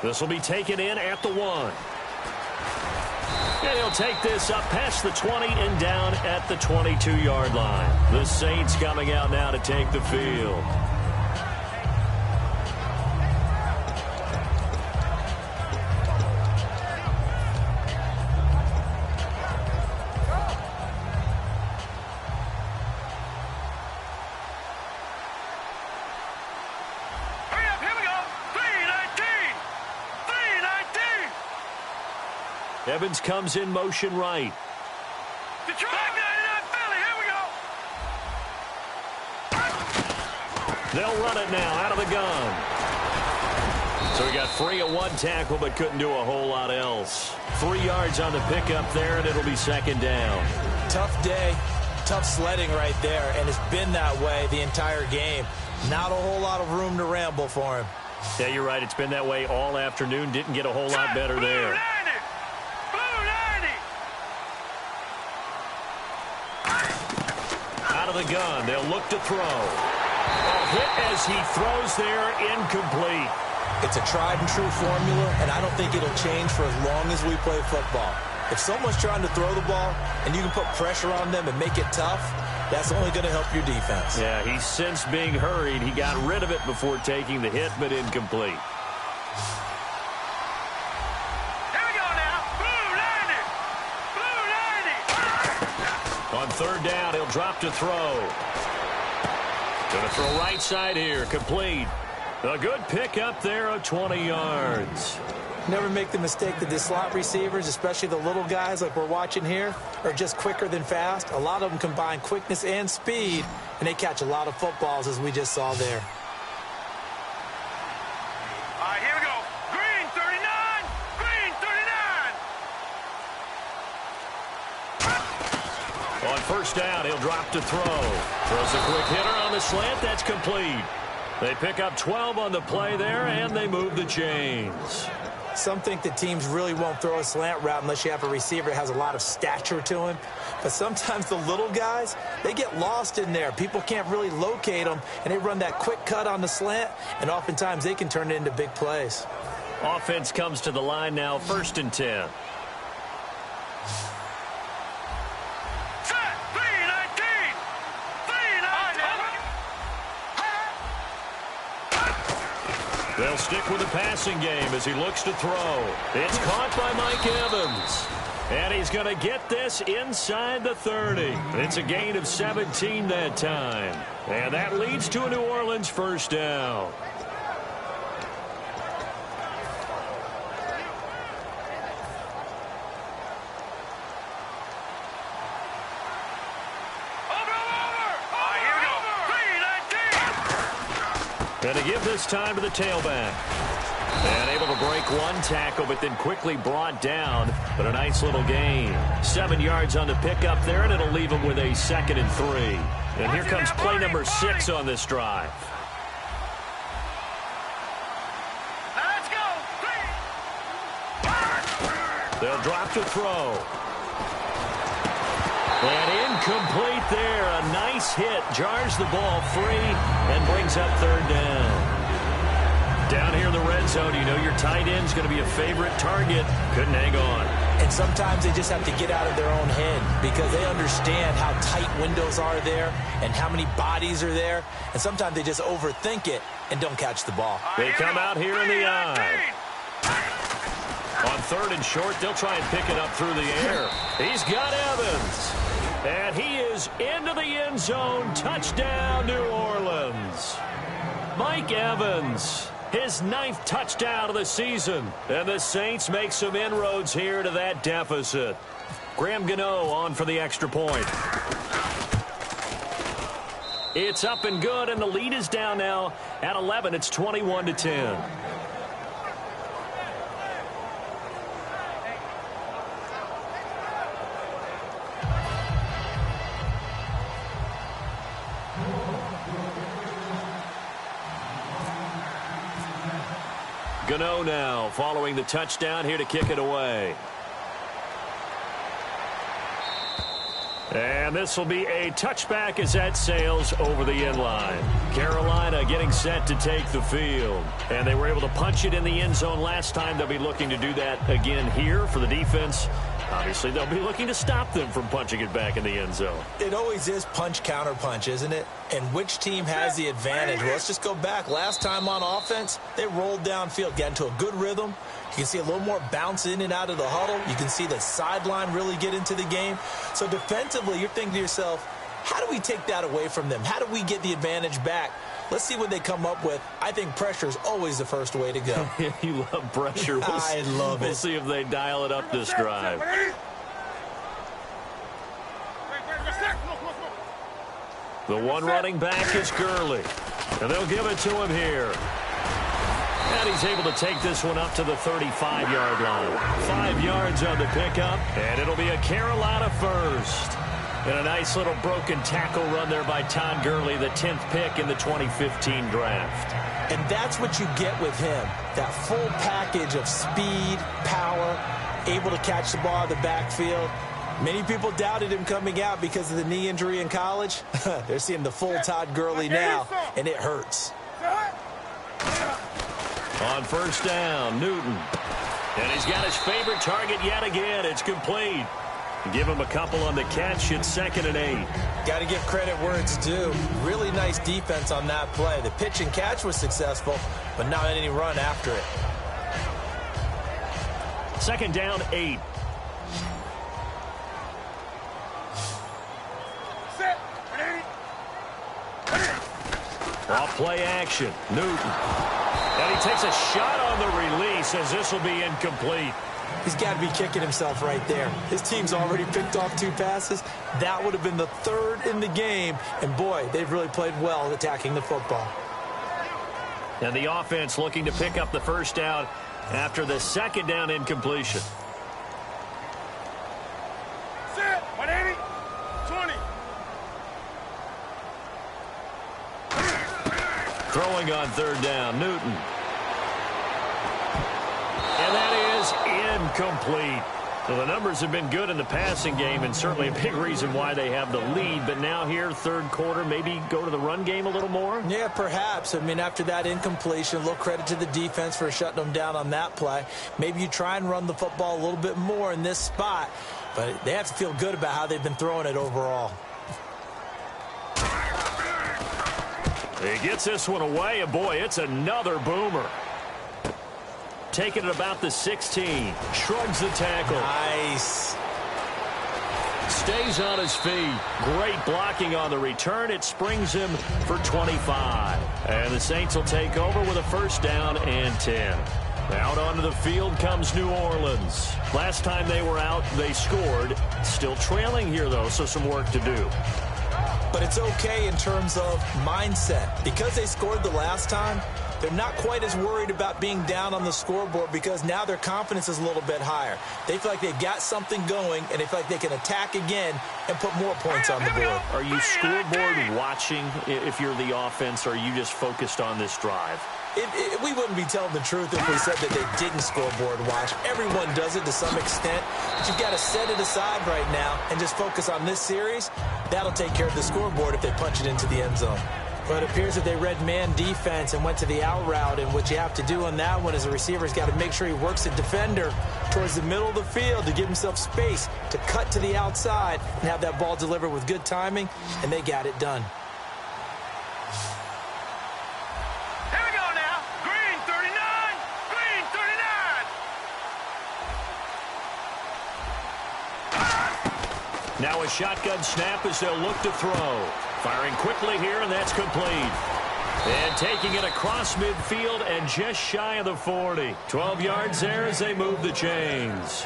This will be taken in at the 1. And he'll take this up past the 20 and down at the 22-yard line. The Saints coming out now to take the field. Evans comes in motion right. Detroit, 99 Philly, here we go. They'll run it now out of the gun. So he got free at 1 tackle but couldn't do a whole lot else. 3 yards on the pickup there, and it'll be 2nd down. Tough day, tough sledding right there, and it's been that way the entire game. Not a whole lot of room to ramble for him. Yeah, you're right. It's been that way all afternoon. Didn't get a whole lot better there. Out of the gun, they'll look to throw. A hit as he throws there, incomplete. It's a tried and true formula, and I don't think it'll change for as long as we play football. If someone's trying to throw the ball and you can put pressure on them and make it tough, that's only going to help your defense. Yeah, he's since being hurried. He got rid of it before taking the hit, but incomplete. On 3rd down, he'll drop to throw. Going to throw right side here, complete. A good pickup there of 20 yards. Never make the mistake that the slot receivers, especially the little guys like we're watching here, are just quicker than fast. A lot of them combine quickness and speed, and they catch a lot of footballs, as we just saw there. All right, here we go. Green 39. Green 39. On 1st down, he'll drop to throw. Throws a quick hitter on the slant. That's complete. They pick up 12 on the play there, and they move the chains. Some think that teams really won't throw a slant route unless you have a receiver that has a lot of stature to him. But sometimes the little guys, they get lost in there. People can't really locate them, and they run that quick cut on the slant, and oftentimes they can turn it into big plays. Offense comes to the line now, 1st and 10. They'll stick with the passing game as he looks to throw. It's caught by Mike Evans. And he's going to get this inside the 30. It's a gain of 17 that time. And that leads to a New Orleans 1st down. And to give this time to the tailback. And able to break 1 tackle, but then quickly brought down. But a nice little gain. 7 yards on the pickup there, and it'll leave him with a 2nd and 3. And here comes play number 6 on this drive. Let's go. They'll drop to throw. And incomplete there. A nice hit. Jars the ball free and brings up 3rd down. Down here in the red zone, you know your tight end's going to be a favorite target. Couldn't hang on. And sometimes they just have to get out of their own head because they understand how tight windows are there and how many bodies are there. And sometimes they just overthink it and don't catch the ball. They come out here in the eye. On 3rd and short, they'll try and pick it up through the air. He's got Evans. And he is into the end zone. Touchdown, New Orleans. Mike Evans, his 9th touchdown of the season. And the Saints make some inroads here to that deficit. Graham Gano on for the extra point. It's up and good, and the lead is down now at 11. It's 21-10. Gano now following the touchdown here to kick it away. And this will be a touchback as that sails over the end line. Carolina getting set to take the field. And they were able to punch it in the end zone last time. They'll be looking to do that again here for the defense. Obviously, they'll be looking to stop them from punching it back in the end zone. It always is punch, counter punch, isn't it? And which team has the advantage? Well, let's just go back. Last time on offense, they rolled downfield, got into a good rhythm. You can see a little more bounce in and out of the huddle. You can see the sideline really get into the game. So defensively, you're thinking to yourself, how do we take that away from them? How do we get the advantage back? Let's see what they come up with. I think pressure is always the first way to go. You love pressure. I love it. We'll see if they dial it up this drive. The one running back is Gurley. And they'll give it to him here. And he's able to take this one up to the 35-yard line. 5 yards on the pickup, and it'll be a Carolina first. And a nice little broken tackle run there by Todd Gurley, the 10th pick in the 2015 draft. And that's what you get with him, that full package of speed, power, able to catch the ball in the backfield. Many people doubted him coming out because of the knee injury in college. They're seeing the full Todd Gurley now, and it hurts. On first down, Newton. And he's got his favorite target yet again. It's complete. Give him a couple on the catch. It's 2nd and 8. Got to give credit where it's due. Really nice defense on that play. The pitch and catch was successful, but not any run after it. 2nd down, 8. Off play action. Newton. And he takes a shot on the release as this will be incomplete. He's got to be kicking himself right there. His team's already picked off 2 passes. That would have been the 3rd in the game. And, boy, they've really played well attacking the football. And the offense looking to pick up the first down after the 2nd down incompletion. Set. 180. 20. Throwing on 3rd down, Newton. And that is incomplete. So the numbers have been good in the passing game and certainly a big reason why they have the lead. But now here, 3rd quarter, maybe go to the run game a little more? Yeah, perhaps. I mean, after that incompletion, a little credit to the defense for shutting them down on that play. Maybe you try and run the football a little bit more in this spot. But they have to feel good about how they've been throwing it overall. He gets this one away, and boy, it's another boomer. Taking it about the 16. Shrugs the tackle. Nice. Stays on his feet. Great blocking on the return. It springs him for 25. And the Saints will take over with a first down and 10. Out onto the field comes New Orleans. Last time they were out, they scored. Still trailing here, though, so some work to do. But it's okay in terms of mindset. Because they scored the last time, they're not quite as worried about being down on the scoreboard because now their confidence is a little bit higher. They feel like they've got something going, and they feel like they can attack again and put more points on the board. Are you scoreboard watching if you're the offense, or are you just focused on this drive? We wouldn't be telling the truth if we said that they didn't scoreboard watch. Everyone does it to some extent, but you've got to set it aside right now and just focus on this series. That'll take care of the scoreboard if they punch it into the end zone. But it appears that they read man defense and went to the out route, and what you have to do on that one is the receiver's got to make sure he works the defender towards the middle of the field to give himself space to cut to the outside and have that ball delivered with good timing, and they got it done. Now a shotgun snap as they'll look to throw. Firing quickly here, and that's complete. And taking it across midfield and just shy of the 40. 12 yards there as they move the chains.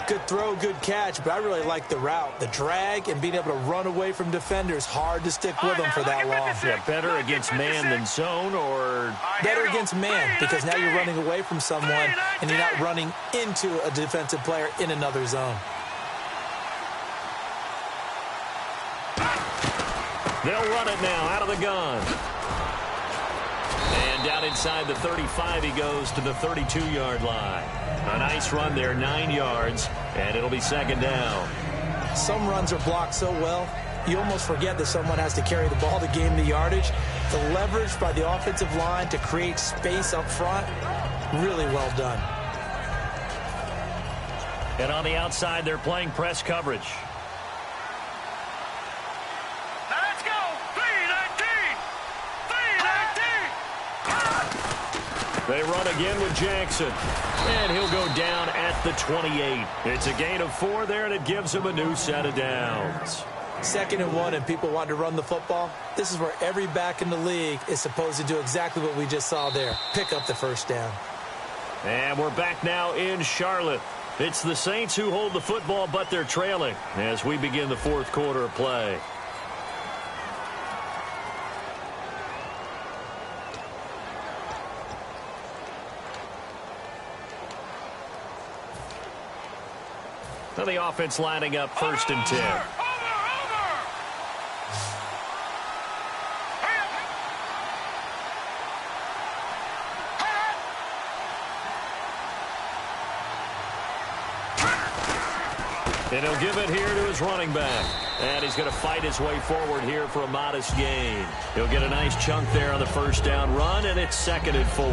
Good throw, good catch, but I really like the route. The drag and being able to run away from defenders, hard to stick with them for that long. Yeah, better against man than zone, or better against man, because now you're running away from someone and you're not running into a defensive player in another zone. They'll run it now out of the gun. And down inside the 35, he goes to the 32-yard line. A nice run there, 9 yards, and it'll be 2nd down. Some runs are blocked so well, you almost forget that someone has to carry the ball to gain the yardage. The leverage by the offensive line to create space up front, really well done. And on the outside, they're playing press coverage. Now let's go. 3-19. 3-19. They run again with Jackson. And he'll go down at the 28. It's a gain of 4 there, and it gives him a new set of downs. 2nd and 1, and people want to run the football. This is where every back in the league is supposed to do exactly what we just saw there. Pick up the first down. And we're back now in Charlotte. It's the Saints who hold the football, but they're trailing as we begin the 4th quarter of play. Now the offense lining up 1st and 10. And he'll give it here to his running back. And he's going to fight his way forward here for a modest gain. He'll get a nice chunk there on the first down run, and it's 2nd and 4.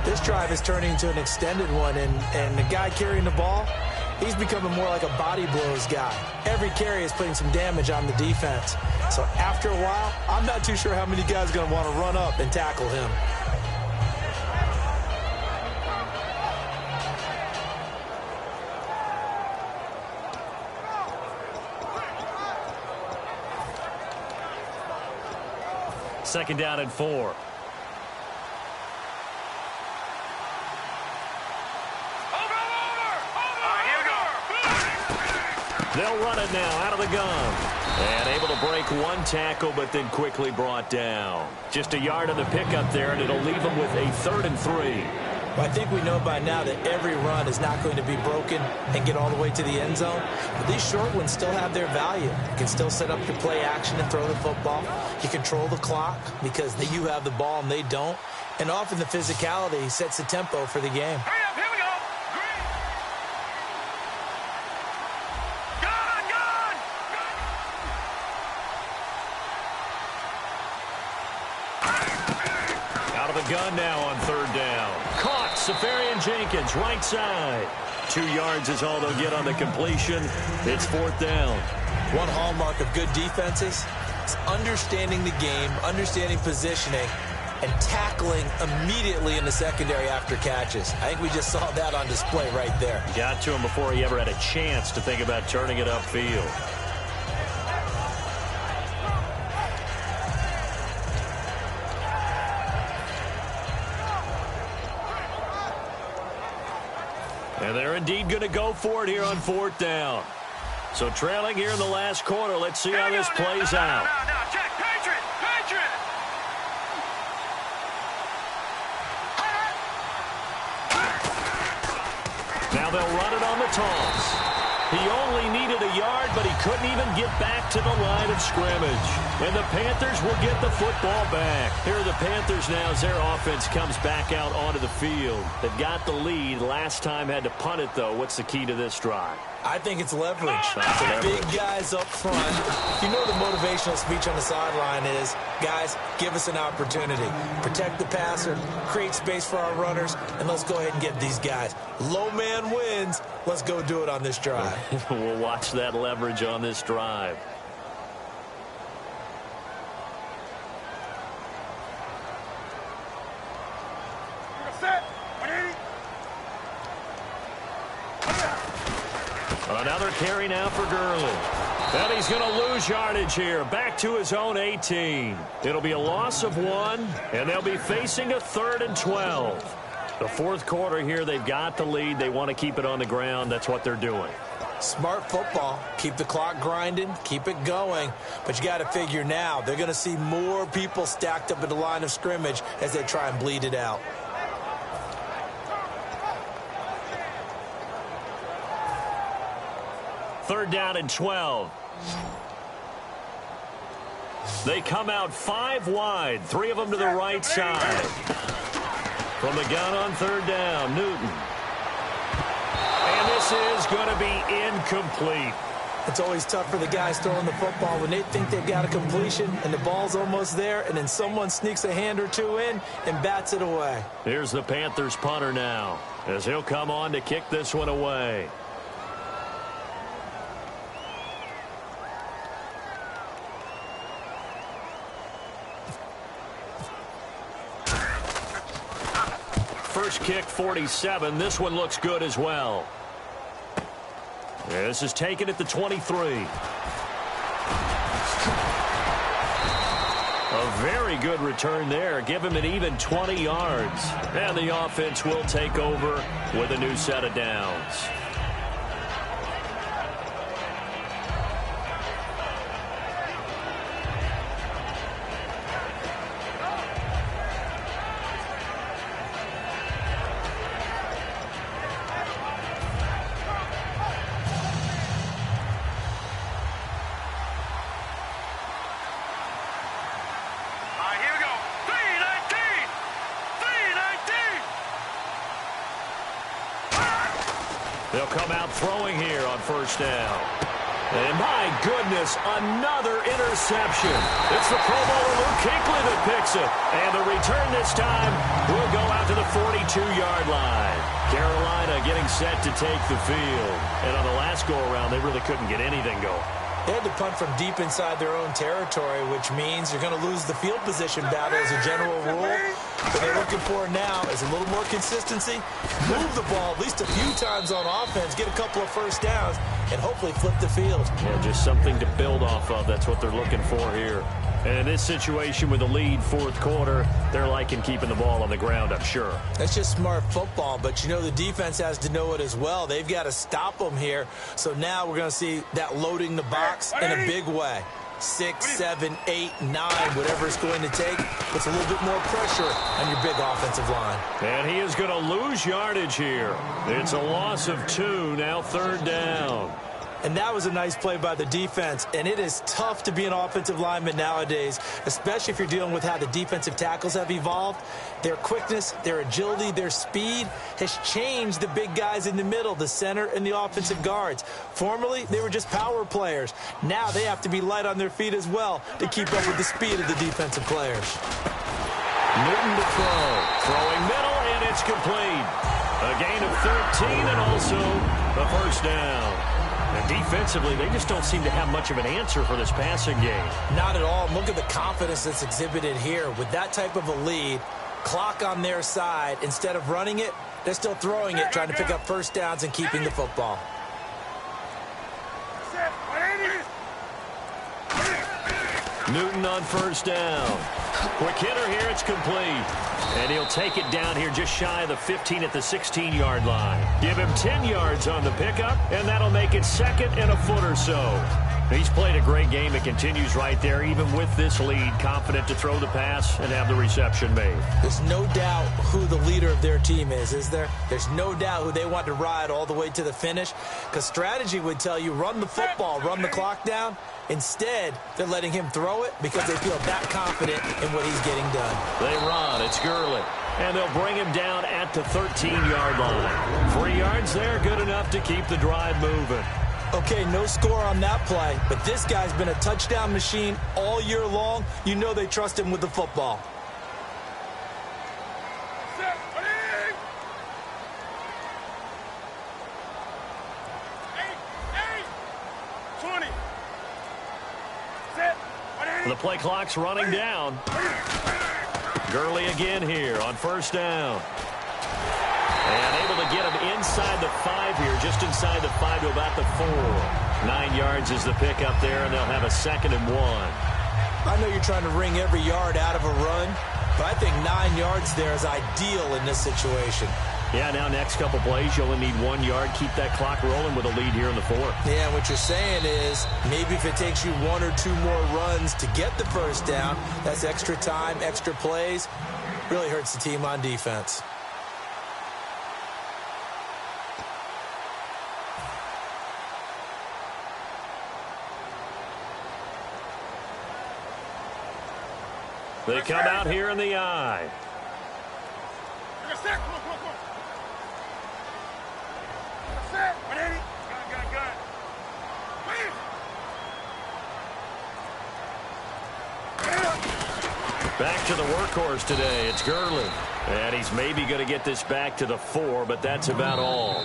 This drive is turning into an extended one, and the guy carrying the ball, he's becoming more like a body blows guy. Every carry is putting some damage on the defense. So after a while, I'm not too sure how many guys are going to want to run up and tackle him. Second down and 4. They'll run it now out of the gun. And able to break one tackle, but then quickly brought down. Just a yard on the pickup there, and it'll leave them with a 3rd and 3. Well, I think we know by now that every run is not going to be broken and get all the way to the end zone. But these short ones still have their value. You can still set up your play action and throw the football. You control the clock because you have the ball and they don't. And often the physicality sets the tempo for the game. Hurry up, here we go. Gun! Out of the gun now on 3rd down. Caught, Safarian Jenkins, right side. 2 yards is all they'll get on the completion. It's 4th down. One hallmark of good defenses is understanding the game, understanding positioning, and tackling immediately in the secondary after catches. I think we just saw that on display right there. Got to him before he ever had a chance to think about turning it upfield. And they're indeed going to go for it here on 4th down. So trailing here in the last quarter. Let's see how this plays out. Now, check. Patriot! Now they'll run it on the toss. He only needed a yard, but he couldn't even get back to the line of scrimmage. And the Panthers will get the football back. Here are the Panthers now as their offense comes back out onto the field. They've got the lead. Last time had to punt it, though. What's the key to this drive? I think it's leverage. Big guys up front. You know the motivational speech on the sideline is, guys, give us an opportunity. Protect the passer, create space for our runners, and let's go ahead and get these guys. Low man wins. Let's go do it on this drive. We'll watch that leverage on this drive. Another carry now for Gurley. And he's going to lose yardage here. Back to his own 18. It'll be a loss of 1, and they'll be facing a 3rd and 12. The 4th quarter here, they've got the lead. They want to keep it on the ground. That's what they're doing. Smart football. Keep the clock grinding. Keep it going. But you got to figure now, they're going to see more people stacked up at the line of scrimmage as they try and bleed it out. Third down and 12. They come out 5 wide, 3 of them to the right side. From the gun on 3rd down, Newton. And this is going to be incomplete. It's always tough for the guys throwing the football when they think they've got a completion and the ball's almost there, and then someone sneaks a hand or two in and bats it away. Here's the Panthers punter now, as he'll come on to kick this one away. First kick, 47. This one looks good as well. This is taken at the 23. A very good return there. Give him an even 20 yards. And the offense will take over with a new set of downs. They'll come out throwing here on first down. And my goodness, another interception. It's the Pro Bowler Luke Kuechly that picks it. And the return this time will go out to the 42-yard line. Carolina getting set to take the field. And on the last go-around, they really couldn't get anything going. They had to punt from deep inside their own territory, which means you're going to lose the field position battle as a general rule. What they're looking for now is a little more consistency, move the ball at least a few times on offense, get a couple of first downs, and hopefully flip the field. Yeah, just something to build off of. That's what they're looking for here. And in this situation with the lead fourth quarter, they're liking keeping the ball on the ground, I'm sure. That's just smart football, but you know the defense has to know it as well. They've got to stop them here. So now we're going to see that loading the box in a big way. 6, 7, 8, 9, whatever it's going to take, puts a little bit more pressure on your big offensive line. And he is going to lose yardage here. It's a loss of 2, now third down. And that was a nice play by the defense. And it is tough to be an offensive lineman nowadays, especially if you're dealing with how the defensive tackles have evolved. Their quickness, their agility, their speed has changed the big guys in the middle, the center and the offensive guards. Formerly, they were just power players. Now they have to be light on their feet as well to keep up with the speed of the defensive players. Newton to throw. Throwing middle, and it's complete. A gain of 13 and also a first down. And defensively, they just don't seem to have much of an answer for this passing game. Not at all. Look at the confidence that's exhibited here. With that type of a lead, clock on their side, instead of running it, they're still throwing it, trying to pick up first downs and keeping the football. Newton on first down. Quick hitter here, it's complete. And he'll take it down here just shy of the 15 at the 16-yard line. Give him 10 yards on the pickup, and that'll make it second and a foot or so. He's played a great game. It continues right there, even with this lead, confident to throw the pass and have the reception made. There's no doubt who the leader of their team is there? There's no doubt who they want to ride all the way to the finish, because strategy would tell you run the football, run the clock down. Instead, they're letting him throw it because they feel that confident in what he's getting done. They run. It's Gurley. And they'll bring him down at the 13-yard line. 3 yards there, good enough to keep the drive moving. Okay, no score on that play, but this guy's been a touchdown machine all year long. You know they trust him with the football. The play clock's running down. Gurley again here on first down. And able to get him inside the 5 here, just inside the 5 to about the 4. 9 yards is the pickup there, and they'll have a 2nd and 1. I know you're trying to wring every yard out of a run, but I think 9 yards there is ideal in this situation. Yeah, now next couple plays, you only need 1 yard. Keep that clock rolling with a lead here in the 4th. Yeah, what you're saying is maybe if it takes you 1 or 2 more runs to get the first down, that's extra time, extra plays. Really hurts the team on defense. They come out here in the eye. Back to the workhorse today. It's Gurley. And he's maybe going to get this back to the 4, but that's about all.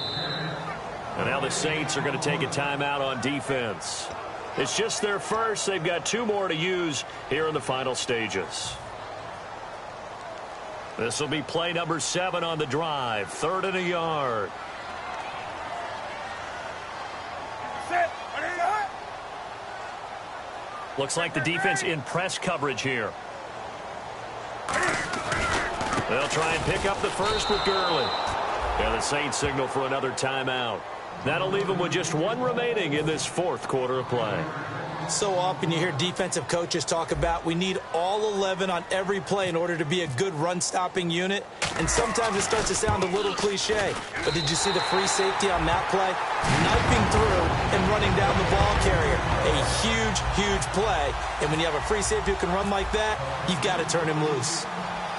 And now the Saints are going to take a timeout on defense. It's just their first. They've got 2 more to use here in the final stages. This will be play number 7 on the drive. 3rd and a yard. Looks like the defense in press coverage here. They'll try and pick up the first with Gurley. And the Saints signal for another timeout. That'll leave them with just 1 remaining in this 4th quarter of play. So often you hear defensive coaches talk about we need all 11 on every play in order to be a good run-stopping unit. And sometimes it starts to sound a little cliche. But did you see the free safety on that play? Knifing through and running down the ball carrier. A huge, huge play. And when you have a free safety who can run like that, you've got to turn him loose.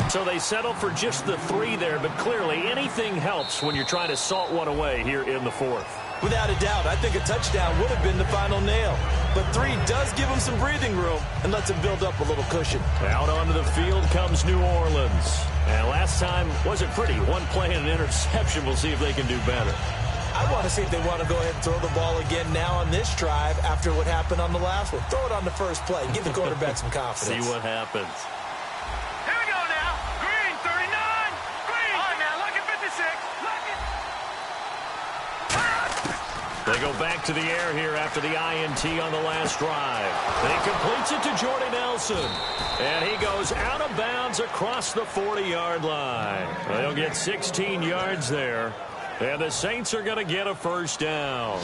So they settle for just the 3 there, but clearly anything helps when you're trying to salt one away here in the 4th. Without a doubt, I think a touchdown would have been the final nail. But 3 does give him some breathing room and lets him build up a little cushion. Out onto the field comes New Orleans. And last time wasn't pretty. 1 play and an interception. We'll see if they can do better. I want to see if they want to go ahead and throw the ball again now on this drive after what happened on the last one. Throw it on the first play. Give the quarterback some confidence. See what happens. They go back to the air here after the INT on the last drive. And he completes it to Jordy Nelson. And he goes out of bounds across the 40-yard line. They'll get 16 yards there. And the Saints are going to get a first down.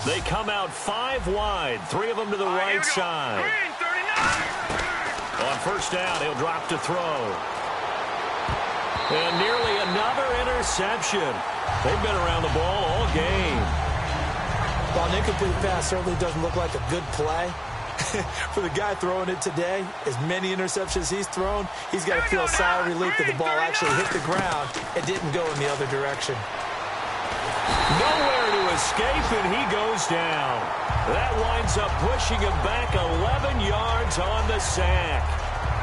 They come out 5 wide, 3 of them to the right side. On first down, he'll drop to throw. And nearly another interception. They've been around the ball all game. While an incomplete pass certainly doesn't look like a good play, for the guy throwing it today, as many interceptions he's thrown, he's got to feel a sigh of relief that the ball actually hit the ground and didn't go in the other direction. Nowhere to escape, and he goes down. That winds up pushing him back 11 yards on the sack.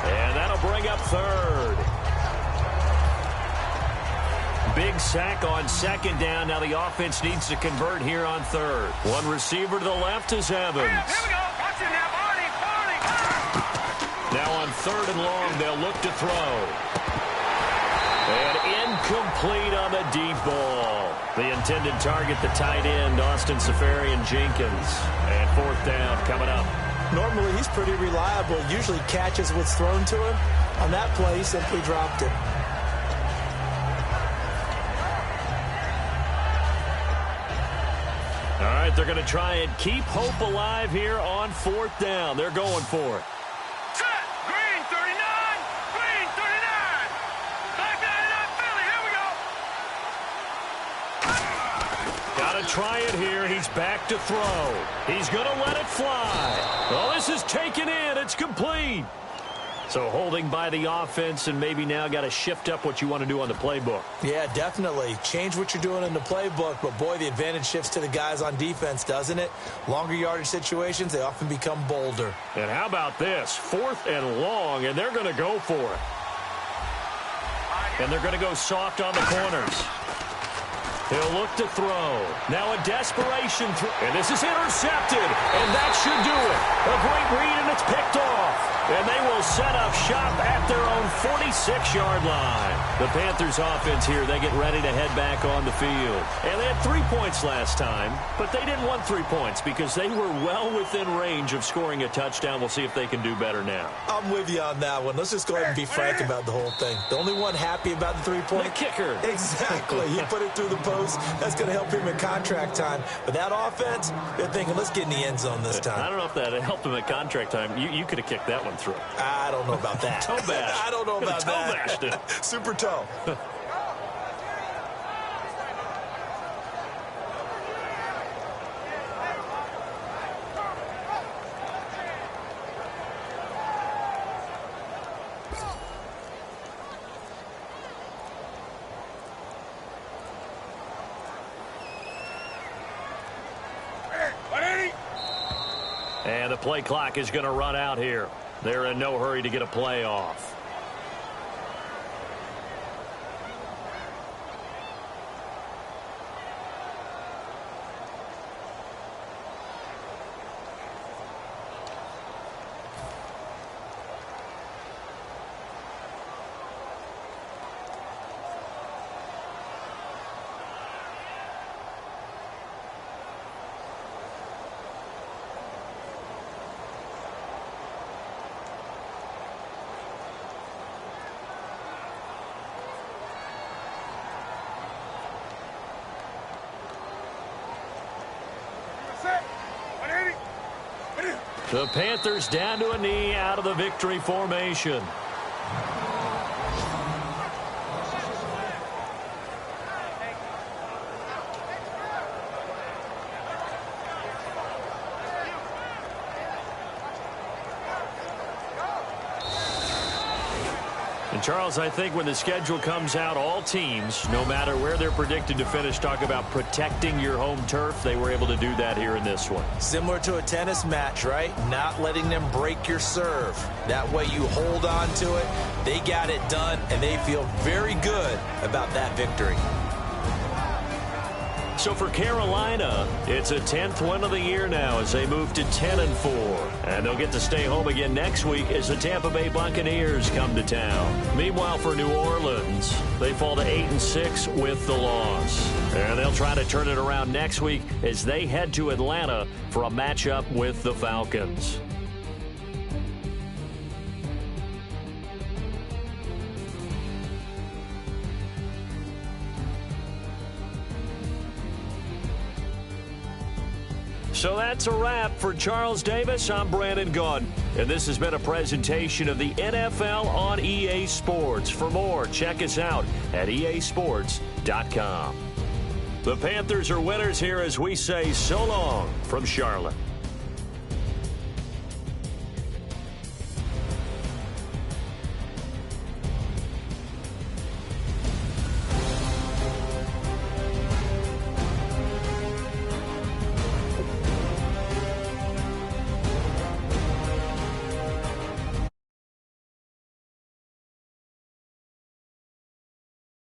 And that'll bring up 3rd. Big sack on 2nd down. Now the offense needs to convert here on 3rd. 1 receiver to the left is Evans. Here we go. Watch it now, Barney. Now on 3rd and long, they'll look to throw. And incomplete on the deep ball. The intended target, the tight end, Austin Safarian-Jenkins. And 4th down coming up. Normally, he's pretty reliable. Usually catches what's thrown to him. On that play, he simply dropped it. All right, they're going to try and keep hope alive here on 4th down. They're going for it. Set. Green 39. Green 39. Back 99 Philly. Here we go. Got to try it here. He's back to throw. He's going to let it fly. Well, this is taken in. It's complete. So holding by the offense, and maybe now got to shift up what you want to do on the playbook. Yeah, definitely. Change what you're doing in the playbook, but boy, the advantage shifts to the guys on defense, doesn't it? Longer yardage situations, they often become bolder. And how about this? 4th and long, and they're going to go for it. And they're going to go soft on the corners. He'll look to throw. Now a desperation throw. And this is intercepted. And that should do it. A great read, and it's picked off. And they will set up shop at their own 46-yard line. The Panthers offense here, they get ready to head back on the field. And they had 3 points last time, but they didn't want 3 points because they were well within range of scoring a touchdown. We'll see if they can do better now. I'm with you on that one. Let's just go ahead and be frank about the whole thing. The only one happy about the 3-point? The kicker. Exactly. He put it through the post. That's going to help him in contract time. But that offense, they're thinking, let's get in the end zone this time. I don't know if that helped him at contract time. You could have kicked that one through. I don't know about that. Toe bash. I don't know about toe that. Bashed it. Super toe. And the play clock is going to run out here. They're in no hurry to get a play off. The Panthers down to a knee out of the victory formation. And Charles, I think when the schedule comes out, all teams, no matter where they're predicted to finish, talk about protecting your home turf. They were able to do that here in this one. Similar to a tennis match, right? Not letting them break your serve. That way you hold on to it. They got it done, and they feel very good about that victory. So for Carolina, it's a 10th win of the year now as they move to 10-4. And they'll get to stay home again next week as the Tampa Bay Buccaneers come to town. Meanwhile, for New Orleans, they fall to 8-6 with the loss. And they'll try to turn it around next week as they head to Atlanta for a matchup with the Falcons. So that's a wrap. For Charles Davis, I'm Brandon Gaudin. And this has been a presentation of the NFL on EA Sports. For more, check us out at easports.com. The Panthers are winners here as we say so long from Charlotte.